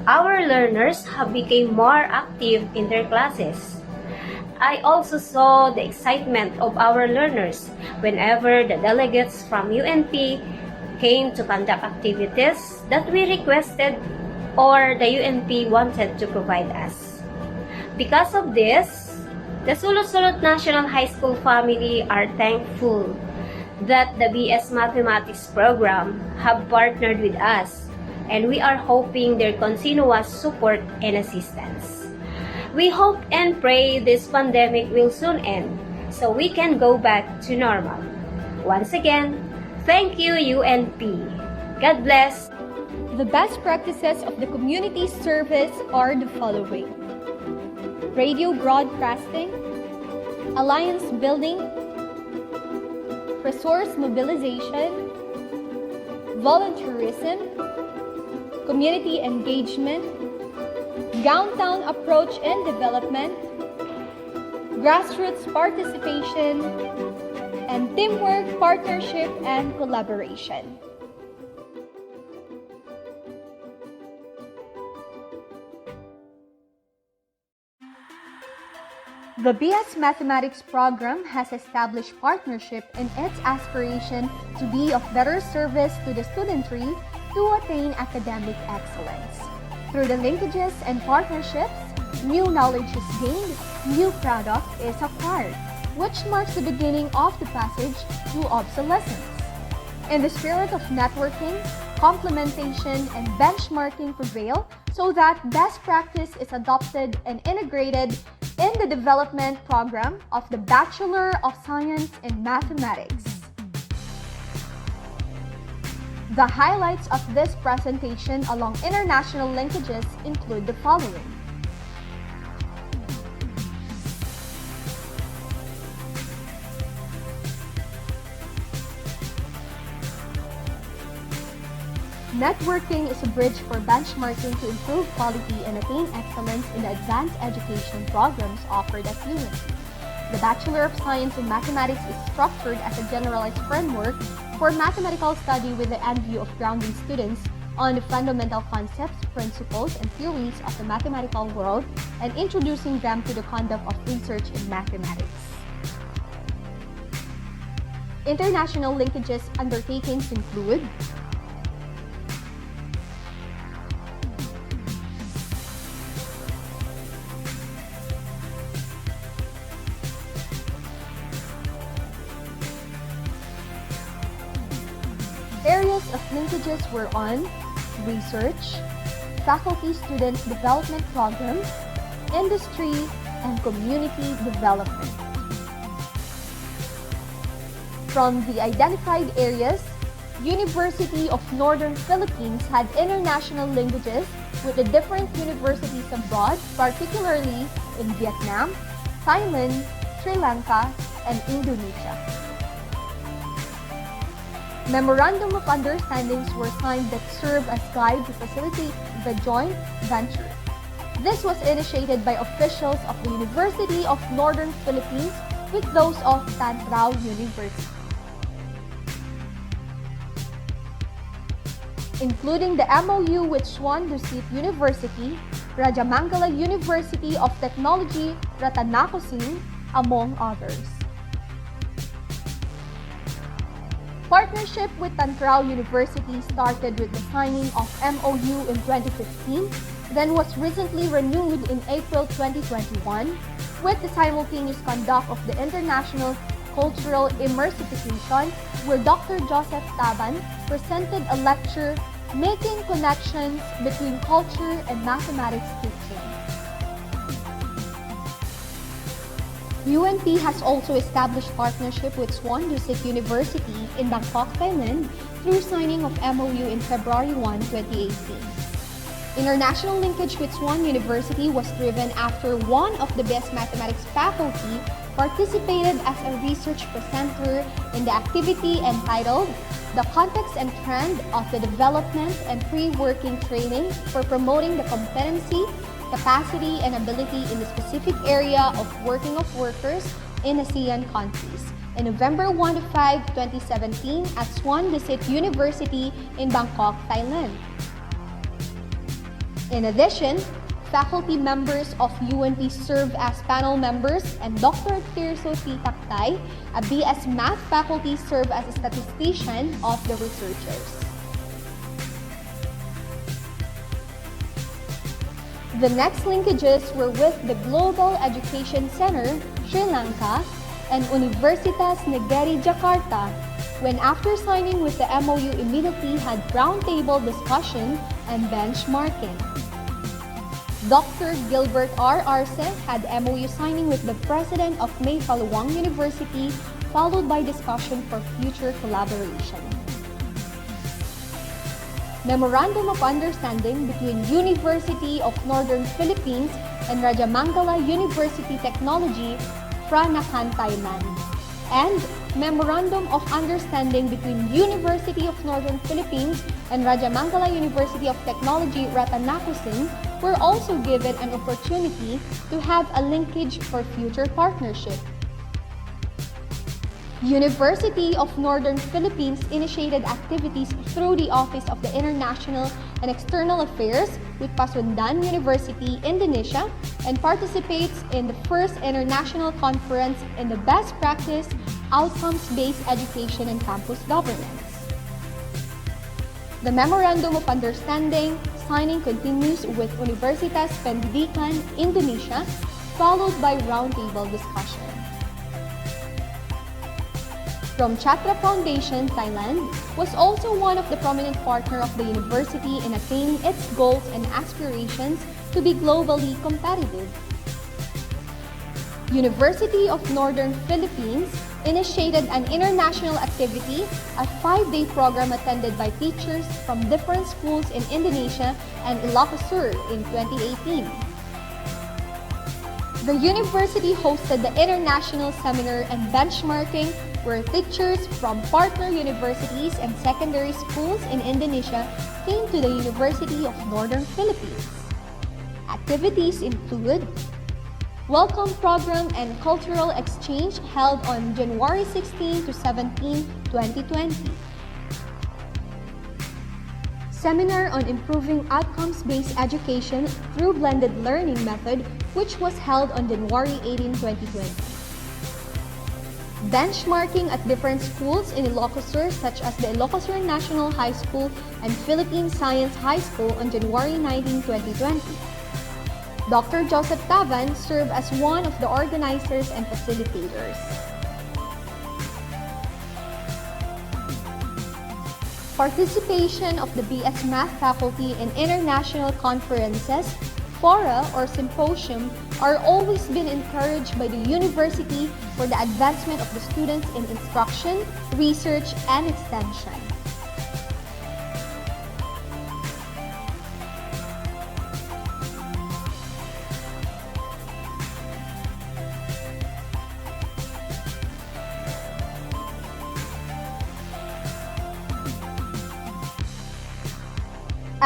our learners have become more active in their classes. I also saw the excitement of our learners whenever the delegates from UNP came to conduct activities that we requested or the UNP wanted to provide us. Because of this, the Sulot-Sulot National High School family are thankful that the BS Mathematics program have partnered with us, and we are hoping their continuous support and assistance. We hope and pray this pandemic will soon end so we can go back to normal. Once again, thank you UNP. God bless. The best practices of the community service are the following: radio broadcasting, alliance building, resource mobilization, volunteerism, community engagement, downtown approach and development, grassroots participation, and teamwork, partnership, and collaboration. The BS Mathematics program has established partnership in its aspiration to be of better service to the studentry to attain academic excellence. Through the linkages and partnerships, new knowledge is gained, new product is acquired, which marks the beginning of the passage to obsolescence. In the spirit of networking, complementation, and benchmarking prevail so that best practice is adopted and integrated in the development program of the Bachelor of Science in Mathematics. The highlights of this presentation along international linkages include the following. Networking is a bridge for benchmarking to improve quality and attain excellence in the advanced education programs offered at UNP. The Bachelor of Science in Mathematics is structured as a generalized framework for mathematical study with the end view of grounding students on the fundamental concepts, principles, and theories of the mathematical world and introducing them to the conduct of research in mathematics. International linkages undertakings include Areas of linkages were on research, faculty-student development programs, industry, and community development. From the identified areas, University of Northern Philippines had international linkages with the different universities abroad, particularly in Vietnam, Thailand, Sri Lanka, and Indonesia. Memorandum of Understandings were signed that serve as guide to facilitate the joint venture. This was initiated by officials of the University of Northern Philippines with those of Tan Trao University, including the MOU with Juan Dusit University, Rajamangala University of Technology, Ratanakosin, among others. Partnership with Tan Trao University started with the signing of MOU in 2015, then was recently renewed in April 2021 with the simultaneous conduct of the International Cultural Immersification, where Dr. Joseph Taban presented a lecture, Making Connections Between Culture and Mathematics Teaching. UNP has also established partnership with Juan Dusit University in Bangkok, Thailand through signing of MOU in February 1, 2018. International linkage with Juan University was driven after one of the best mathematics faculty participated as a research presenter in the activity entitled The Context and Trend of the Development and Pre-Working Training for Promoting the Competency, Capacity, and Ability in the Specific Area of Working of Workers in ASEAN countries in November 1 to 5, 2017 at Juan Dusit University in Bangkok, Thailand. In addition, faculty members of UNP serve as panel members, and Dr. Tirso T. Taktay, a BS Math faculty, serve as a statistician of the researchers. The next linkages were with the Global Education Center, Sri Lanka, and Universitas Negeri Jakarta, when after signing with the MOU immediately had roundtable discussion and benchmarking. Dr. Gilbert R. Arce had MOU signing with the president of May Paluang University, followed by discussion for future collaboration. Memorandum of Understanding between University of Northern Philippines and Rajamangala University Technology, Pranakan, Thailand, and Memorandum of Understanding between University of Northern Philippines and Rajamangala University of Technology, Ratanakosin, were also given an opportunity to have a linkage for future partnership. University of Northern Philippines initiated activities through the Office of the International and External Affairs with Pasundan University, Indonesia, and participates in the first international conference in the best practice, outcomes-based education and campus governance. The Memorandum of Understanding signing continues with Universitas Pendidikan, Indonesia, followed by roundtable discussion. From Chatra Foundation, Thailand, was also one of the prominent partners of the university in attaining its goals and aspirations to be globally competitive. University of Northern Philippines initiated an international activity, a 5-day program attended by teachers from different schools in Indonesia and Ilocos in 2018. The university hosted the International Seminar and Benchmarking, where teachers from partner universities and secondary schools in Indonesia came to the University of Northern Philippines. Activities include Welcome Program and Cultural Exchange held on January 16 to 17, 2020. Seminar on Improving Outcomes-Based Education through Blended Learning Method, which was held on January 18, 2020. Benchmarking at different schools in Ilocos such as the Ilocos National High School and Philippine Science High School on January 19, 2020. Dr. Joseph Taban served as one of the organizers and facilitators. Participation of the BS Math faculty in international conferences, fora, or symposium are always been encouraged by the university for the advancement of the students in instruction, research, and extension.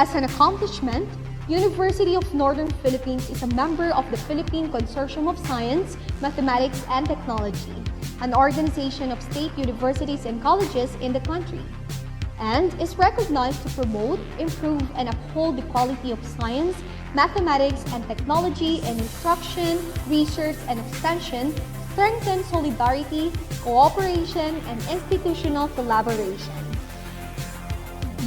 As an accomplishment, University of Northern Philippines is a member of the Philippine Consortium of Science, Mathematics, and Technology, an organization of state universities and colleges in the country, and is recognized to promote, improve, and uphold the quality of science, mathematics, and technology in instruction, research, and extension, strengthen solidarity, cooperation, and institutional collaboration.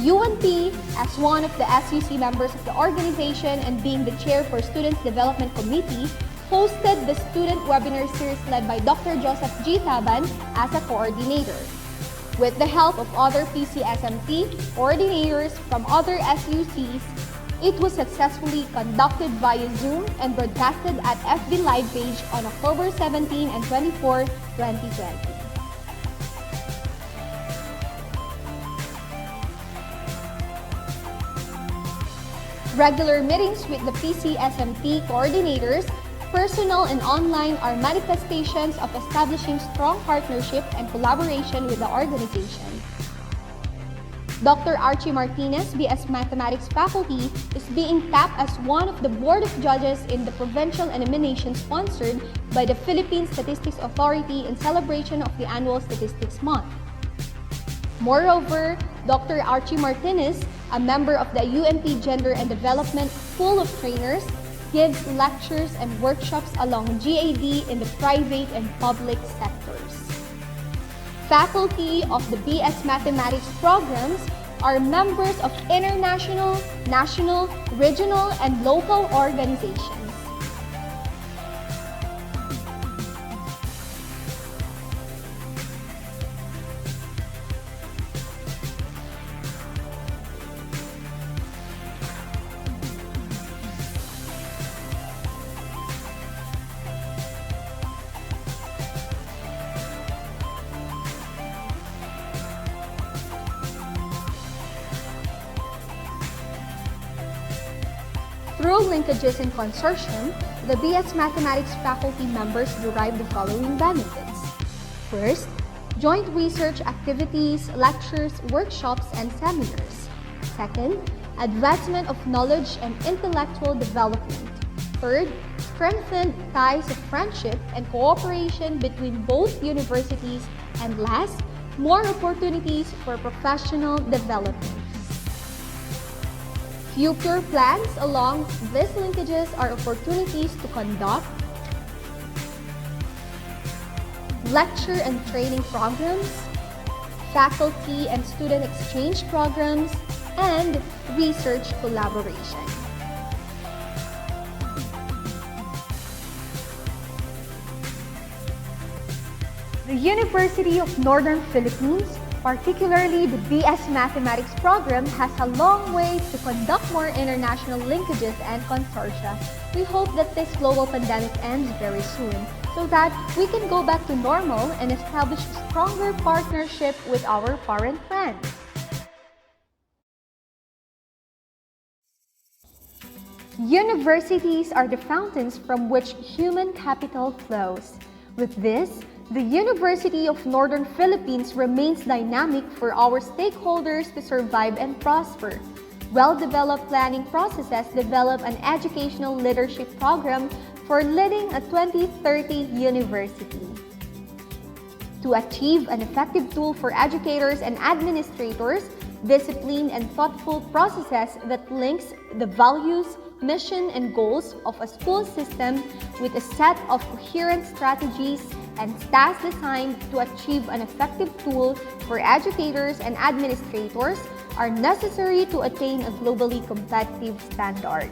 UNP, as one of the SUC members of the organization and being the chair for Students Development Committee, hosted the student webinar series led by Dr. Joseph G. Taban as a coordinator. With the help of other PCSMT coordinators from other SUCs, it was successfully conducted via Zoom and broadcasted at FB Live page on October 17 and 24, 2020. Regular meetings with the PCSMT coordinators, personal and online, are manifestations of establishing strong partnership and collaboration with the organization. Dr. Archie Martinez, BS Mathematics faculty, is being tapped as one of the Board of Judges in the provincial elimination sponsored by the Philippine Statistics Authority in celebration of the annual Statistics Month. Moreover, Dr. Archie Martinez, a member of the UNP Gender and Development Pool of Trainers, gives lectures and workshops along GAD in the private and public sectors. Faculty of the BS Mathematics programs are members of international, national, regional, and local organizations. Through linkages and consortium, the BS Mathematics faculty members derive the following benefits. First, joint research activities, lectures, workshops, and seminars. Second, advancement of knowledge and intellectual development. Third, strengthened ties of friendship and cooperation between both universities. And last, more opportunities for professional development. Future plans along these linkages are opportunities to conduct lecture and training programs, faculty and student exchange programs, and research collaboration. The University of Northern Philippines, particularly the BS Mathematics program, has a long way to conduct more international linkages and consortia. We hope that this global pandemic ends very soon so that we can go back to normal and establish stronger partnership with our foreign friends. Universities are the fountains from which human capital flows. With this, the University of Northern Philippines remains dynamic for our stakeholders to survive and prosper. Well-developed planning processes develop an educational leadership program for leading a 2030 university. To achieve an effective tool for educators and administrators, disciplined and thoughtful processes that links the values, mission, and goals of a school system with a set of coherent strategies and tasks designed to achieve an effective tool for educators and administrators are necessary to attain a globally competitive standard.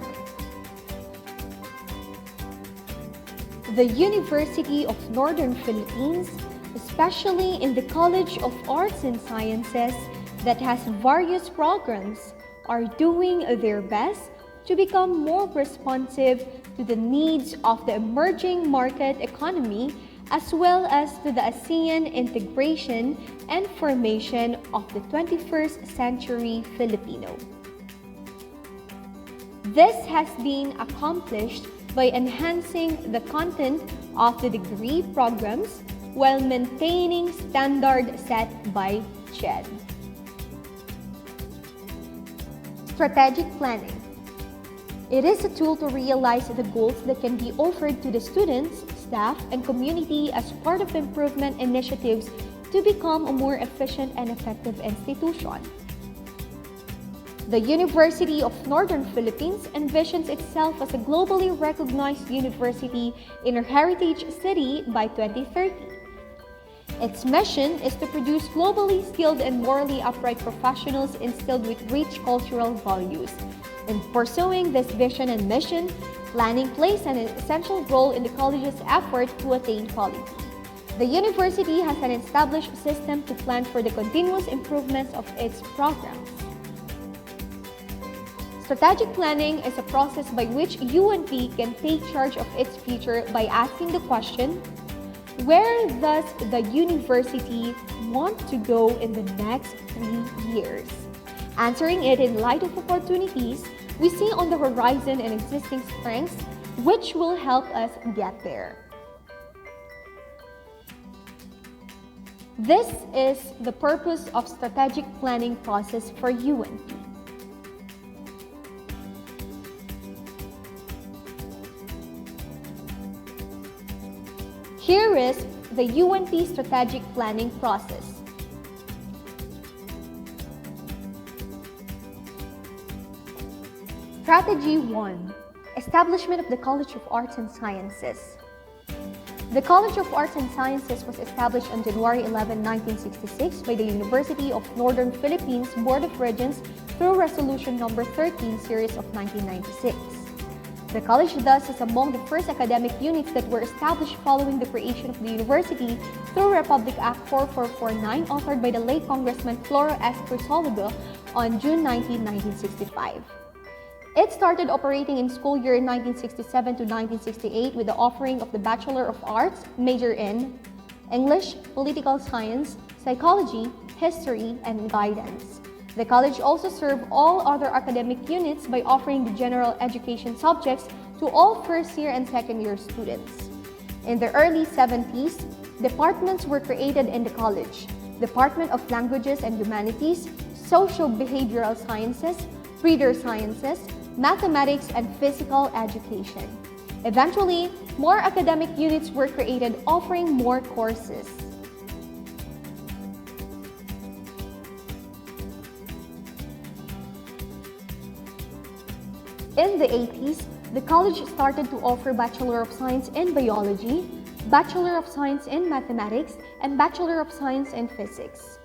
The University of Northern Philippines, especially in the College of Arts and Sciences, that has various programs are doing their best to become more responsive to the needs of the emerging market economy as well as to the ASEAN integration and formation of the 21st century Filipino. This has been accomplished by enhancing the content of the degree programs while maintaining standard set by CHED. Strategic planning. It is a tool to realize the goals that can be offered to the students, staff, and community as part of improvement initiatives to become a more efficient and effective institution. The University of Northern Philippines envisions itself as a globally recognized university in a heritage city by 2030. Its mission is to produce globally skilled and morally upright professionals instilled with rich cultural values. In pursuing this vision and mission, planning plays an essential role in the college's effort to attain quality. The university has an established system to plan for the continuous improvements of its programs. Strategic planning is a process by which UNP can take charge of its future by asking the question, where does the university want to go in the next 3 years? Answering it in light of opportunities we see on the horizon and existing strengths, which will help us get there. This is the purpose of strategic planning process for UNP. Here is the UNP strategic planning process. Strategy 1. Establishment of the College of Arts and Sciences. The College of Arts and Sciences was established on January 11, 1966 by the University of Northern Philippines Board of Regents through Resolution Number 13, Series of 1996. The college thus is among the first academic units that were established following the creation of the university through Republic Act 4449 authored by the late Congressman Floro S. Crisologo on June 19, 1965. It started operating in school year 1967 to 1968 with the offering of the Bachelor of Arts, major in English, Political Science, Psychology, History, and Guidance. The college also served all other academic units by offering the general education subjects to all first-year and second-year students. In the early 70s, departments were created in the college: Department of Languages and Humanities, Socio-Behavioral Sciences, Reader Sciences, Mathematics, and Physical Education. Eventually, more academic units were created offering more courses. In the 80s, the college started to offer Bachelor of Science in Biology, Bachelor of Science in Mathematics, and Bachelor of Science in Physics.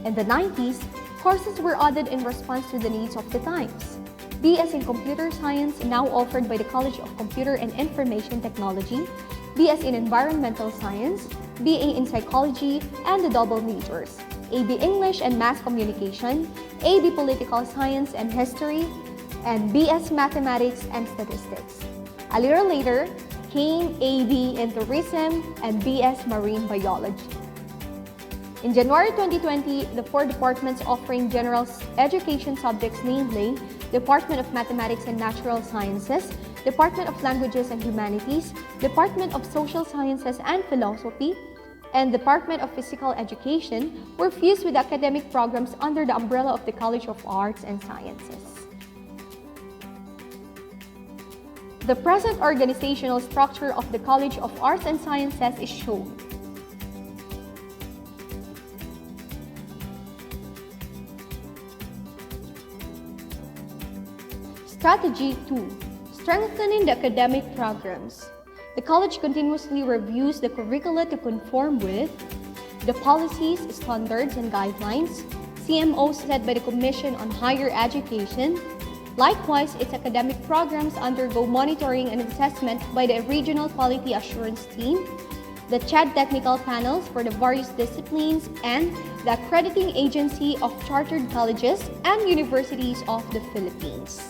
In the 90s, courses were added in response to the needs of the times. BS in Computer Science, now offered by the College of Computer and Information Technology, BS in Environmental Science, BA in Psychology, and the double majors, AB English and Mass Communication, AB Political Science and History, and BS Mathematics and Statistics. A little later came AB in Tourism and BS Marine Biology. In January 2020, the 4 departments offering general education subjects, namely Department of Mathematics and Natural Sciences, Department of Languages and Humanities, Department of Social Sciences and Philosophy, and Department of Physical Education were fused with academic programs under the umbrella of the College of Arts and Sciences. The present organizational structure of the College of Arts and Sciences is shown. Strategy 2. Strengthening the academic programs. The college continuously reviews the curricula to conform with the policies, standards, and guidelines, CMOs set by the Commission on Higher Education. Likewise, its academic programs undergo monitoring and assessment by the Regional Quality Assurance Team. the CHAD technical panels for the various disciplines, and the accrediting agency of chartered colleges and universities of the Philippines.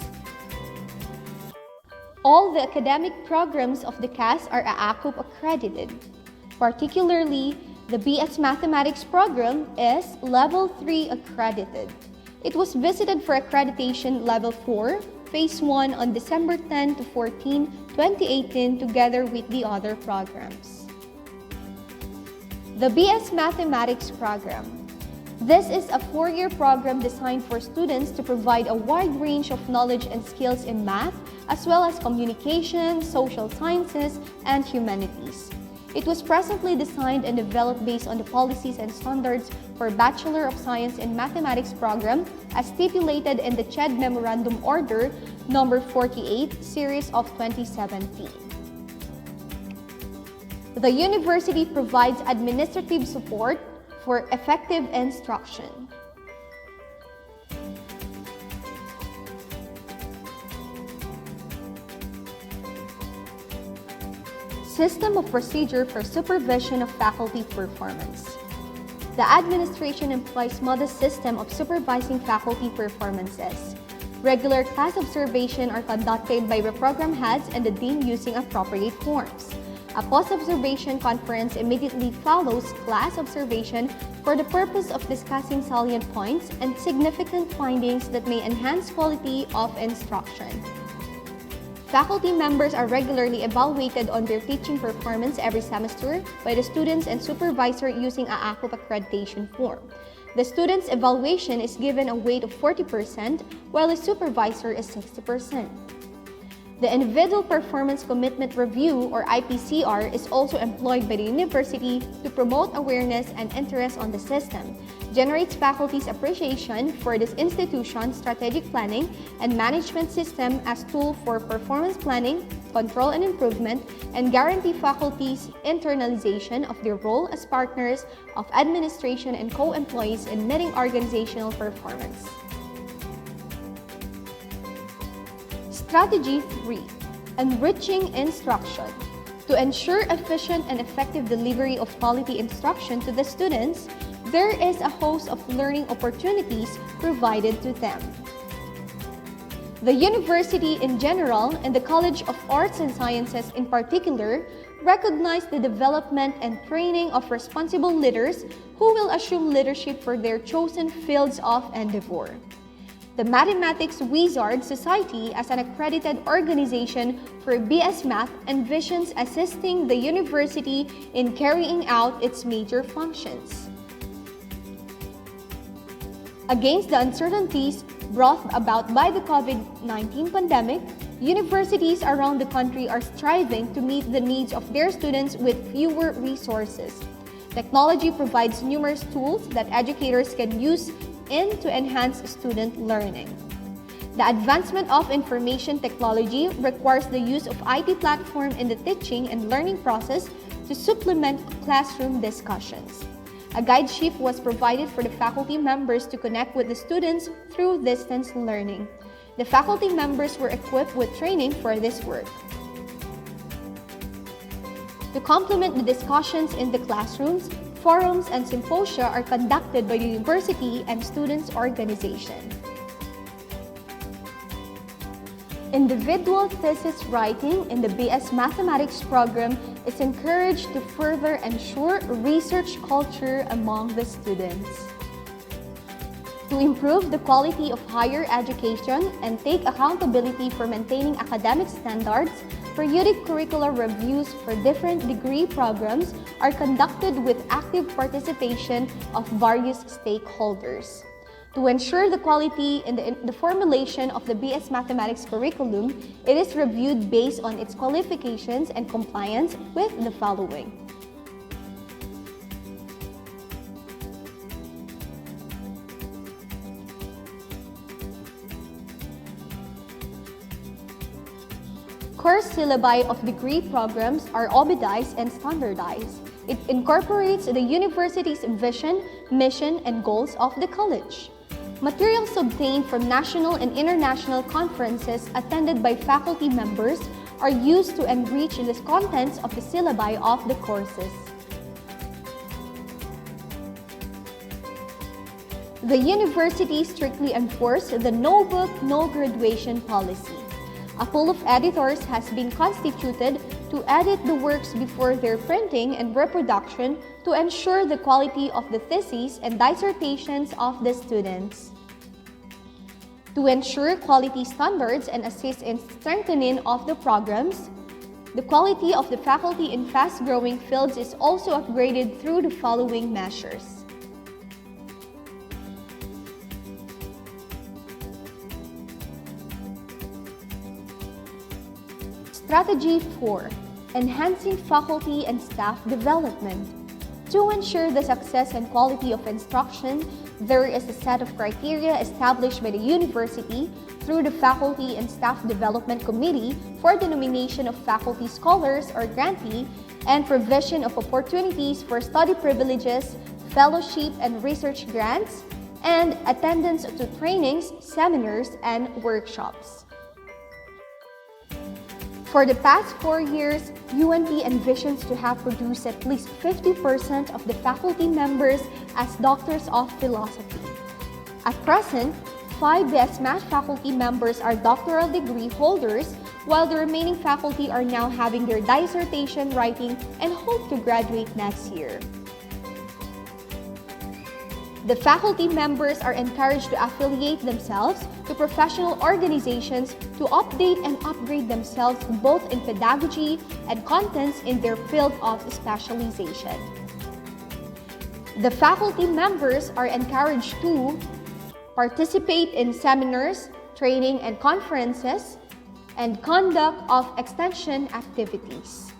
All the academic programs of the CAS are AACUP accredited. Particularly, the BS Mathematics program is Level 3 accredited. It was visited for accreditation Level 4, Phase 1 on December 10 to 14, 2018 together with the other programs. The BS Mathematics program. This is a 4-year program designed for students to provide a wide range of knowledge and skills in math, as well as communication, social sciences, and humanities. It was presently designed and developed based on the policies and standards for Bachelor of Science in Mathematics program as stipulated in the CHED Memorandum Order number 48, Series of 2017. The university provides administrative support for effective instruction. System of procedure for supervision of faculty performance. The administration employs modest system of supervising faculty performances. Regular class observation are conducted by the program heads and the dean using appropriate forms. A post-observation conference immediately follows class observation for the purpose of discussing salient points and significant findings that may enhance quality of instruction. Faculty members are regularly evaluated on their teaching performance every semester by the students and supervisor using a AACUP accreditation form. The student's evaluation is given a weight of 40%, while the supervisor is 60%. The Individual Performance Commitment Review, or IPCR, is also employed by the university to promote awareness and interest on the system, generates faculty's appreciation for this institution's strategic planning and management system as tool for performance planning, control and improvement, and guarantee faculty's internalization of their role as partners of administration and co-employees in meeting organizational performance. Strategy 3. Enriching instruction. To ensure efficient and effective delivery of quality instruction to the students, there is a host of learning opportunities provided to them. The university in general and the College of Arts and Sciences in particular recognize the development and training of responsible leaders who will assume leadership for their chosen fields of endeavor. The Mathematics Wizard Society, as an accredited organization for BS Math, envisions assisting the university in carrying out its major functions. Against the uncertainties brought about by the COVID-19 pandemic, universities around the country are striving to meet the needs of their students with fewer resources. Technology provides numerous tools that educators can use to enhance student learning. The advancement of information technology requires the use of IT platform in the teaching and learning process to supplement classroom discussions. A guide sheet was provided for the faculty members to connect with the students through distance learning. The faculty members were equipped with training for this work. To complement the discussions in the classrooms, forums and symposia are conducted by the university and students' organization. Individual thesis writing in the BS Mathematics program is encouraged to further ensure research culture among the students. To improve the quality of higher education and take accountability for maintaining academic standards, periodic curricular reviews for different degree programs are conducted with active participation of various stakeholders. To ensure the quality in the formulation of the BS Mathematics curriculum, it is reviewed based on its qualifications and compliance with the following. Course syllabi of degree programs are obidized and standardized. It incorporates the university's vision, mission, and goals of the college. Materials obtained from national and international conferences attended by faculty members are used to enrich the contents of the syllabi of the courses. The university strictly enforced the no book, no graduation policy. A pool of editors has been constituted to edit the works before their printing and reproduction to ensure the quality of the theses and dissertations of the students. To ensure quality standards and assist in strengthening of the programs, the quality of the faculty in fast-growing fields is also upgraded through the following measures. Strategy 4. Enhancing faculty and staff development. To ensure the success and quality of instruction, there is a set of criteria established by the university through the Faculty and Staff Development Committee for the nomination of faculty scholars or grantee and provision of opportunities for study privileges, fellowship and research grants, and attendance to trainings, seminars, and workshops. For the past 4 years, UNP envisions to have produced at least 50% of the faculty members as doctors of philosophy. At present, 5 BS Math faculty members are doctoral degree holders, while the remaining faculty are now having their dissertation writing and hope to graduate next year. The faculty members are encouraged to affiliate themselves to professional organizations to update and upgrade themselves both in pedagogy and contents in their field of specialization. The faculty members are encouraged to participate in seminars, training and conferences, and conduct of extension activities.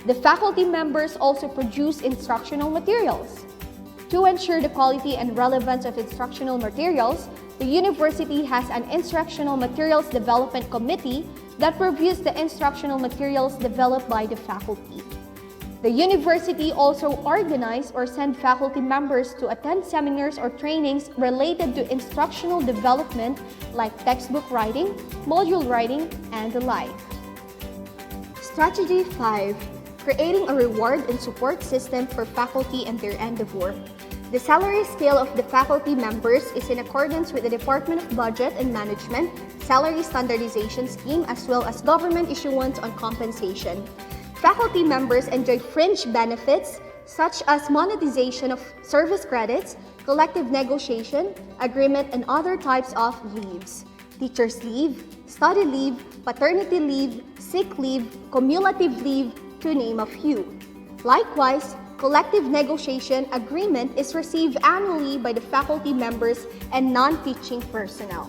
The faculty members also produce instructional materials. To ensure the quality and relevance of instructional materials, the university has an Instructional Materials Development Committee that reviews the instructional materials developed by the faculty. The university also organizes or sends faculty members to attend seminars or trainings related to instructional development like textbook writing, module writing, and the like. Strategy 5. Creating a reward and support system for faculty and their endeavor. The salary scale of the faculty members is in accordance with the Department of Budget and Management Salary Standardization Scheme as well as government issuance on compensation. Faculty members enjoy fringe benefits such as monetization of service credits, collective negotiation, agreement, and other types of leaves. Teacher's leave, study leave, paternity leave, sick leave, cumulative leave, to name a few. Likewise, collective negotiation agreement is received annually by the faculty members and non-teaching personnel.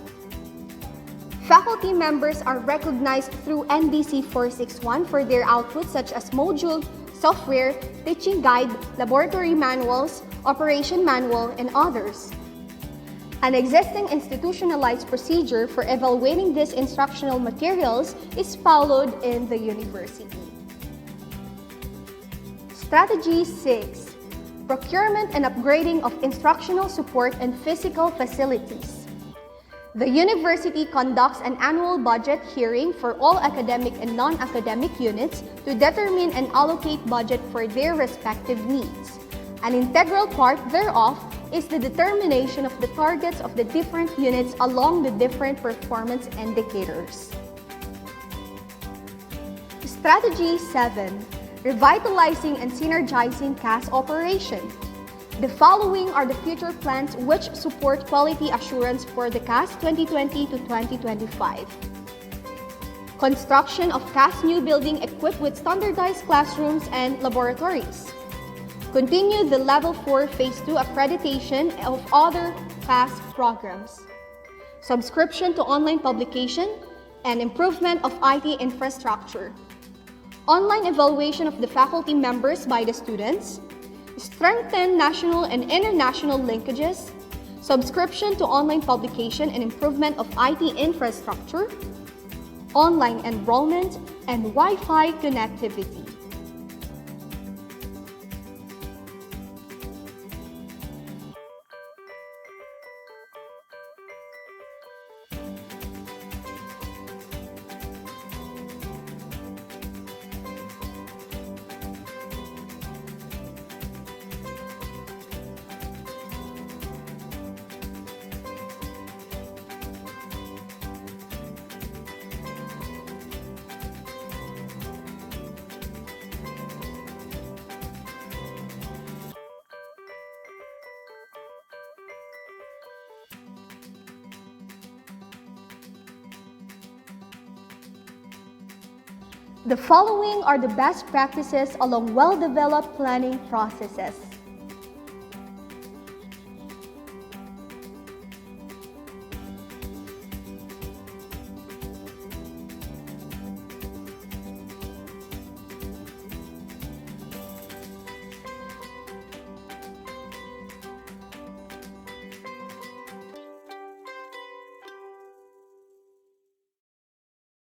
Faculty members are recognized through NDC 461 for their outputs such as module, software, teaching guide, laboratory manuals, operation manual, and others. An existing institutionalized procedure for evaluating these instructional materials is followed in the university. Strategy 6. Procurement and upgrading of instructional support and physical facilities. The university conducts an annual budget hearing for all academic and non-academic units to determine and allocate budget for their respective needs. An integral part thereof is the determination of the targets of the different units along the different performance indicators. Strategy 7. Revitalizing and synergizing CAS operation. The following are the future plans which support quality assurance for the CAS 2020 to 2025. Construction of CAS new building equipped with standardized classrooms and laboratories. Continue the Level 4 Phase 2 accreditation of other CAS programs. Subscription to online publication and improvement of IT infrastructure. Online evaluation of the faculty members by the students, strengthen national and international linkages, subscription to online publication and improvement of IT infrastructure, online enrollment, and Wi-Fi connectivity. The following are the best practices along well-developed planning processes.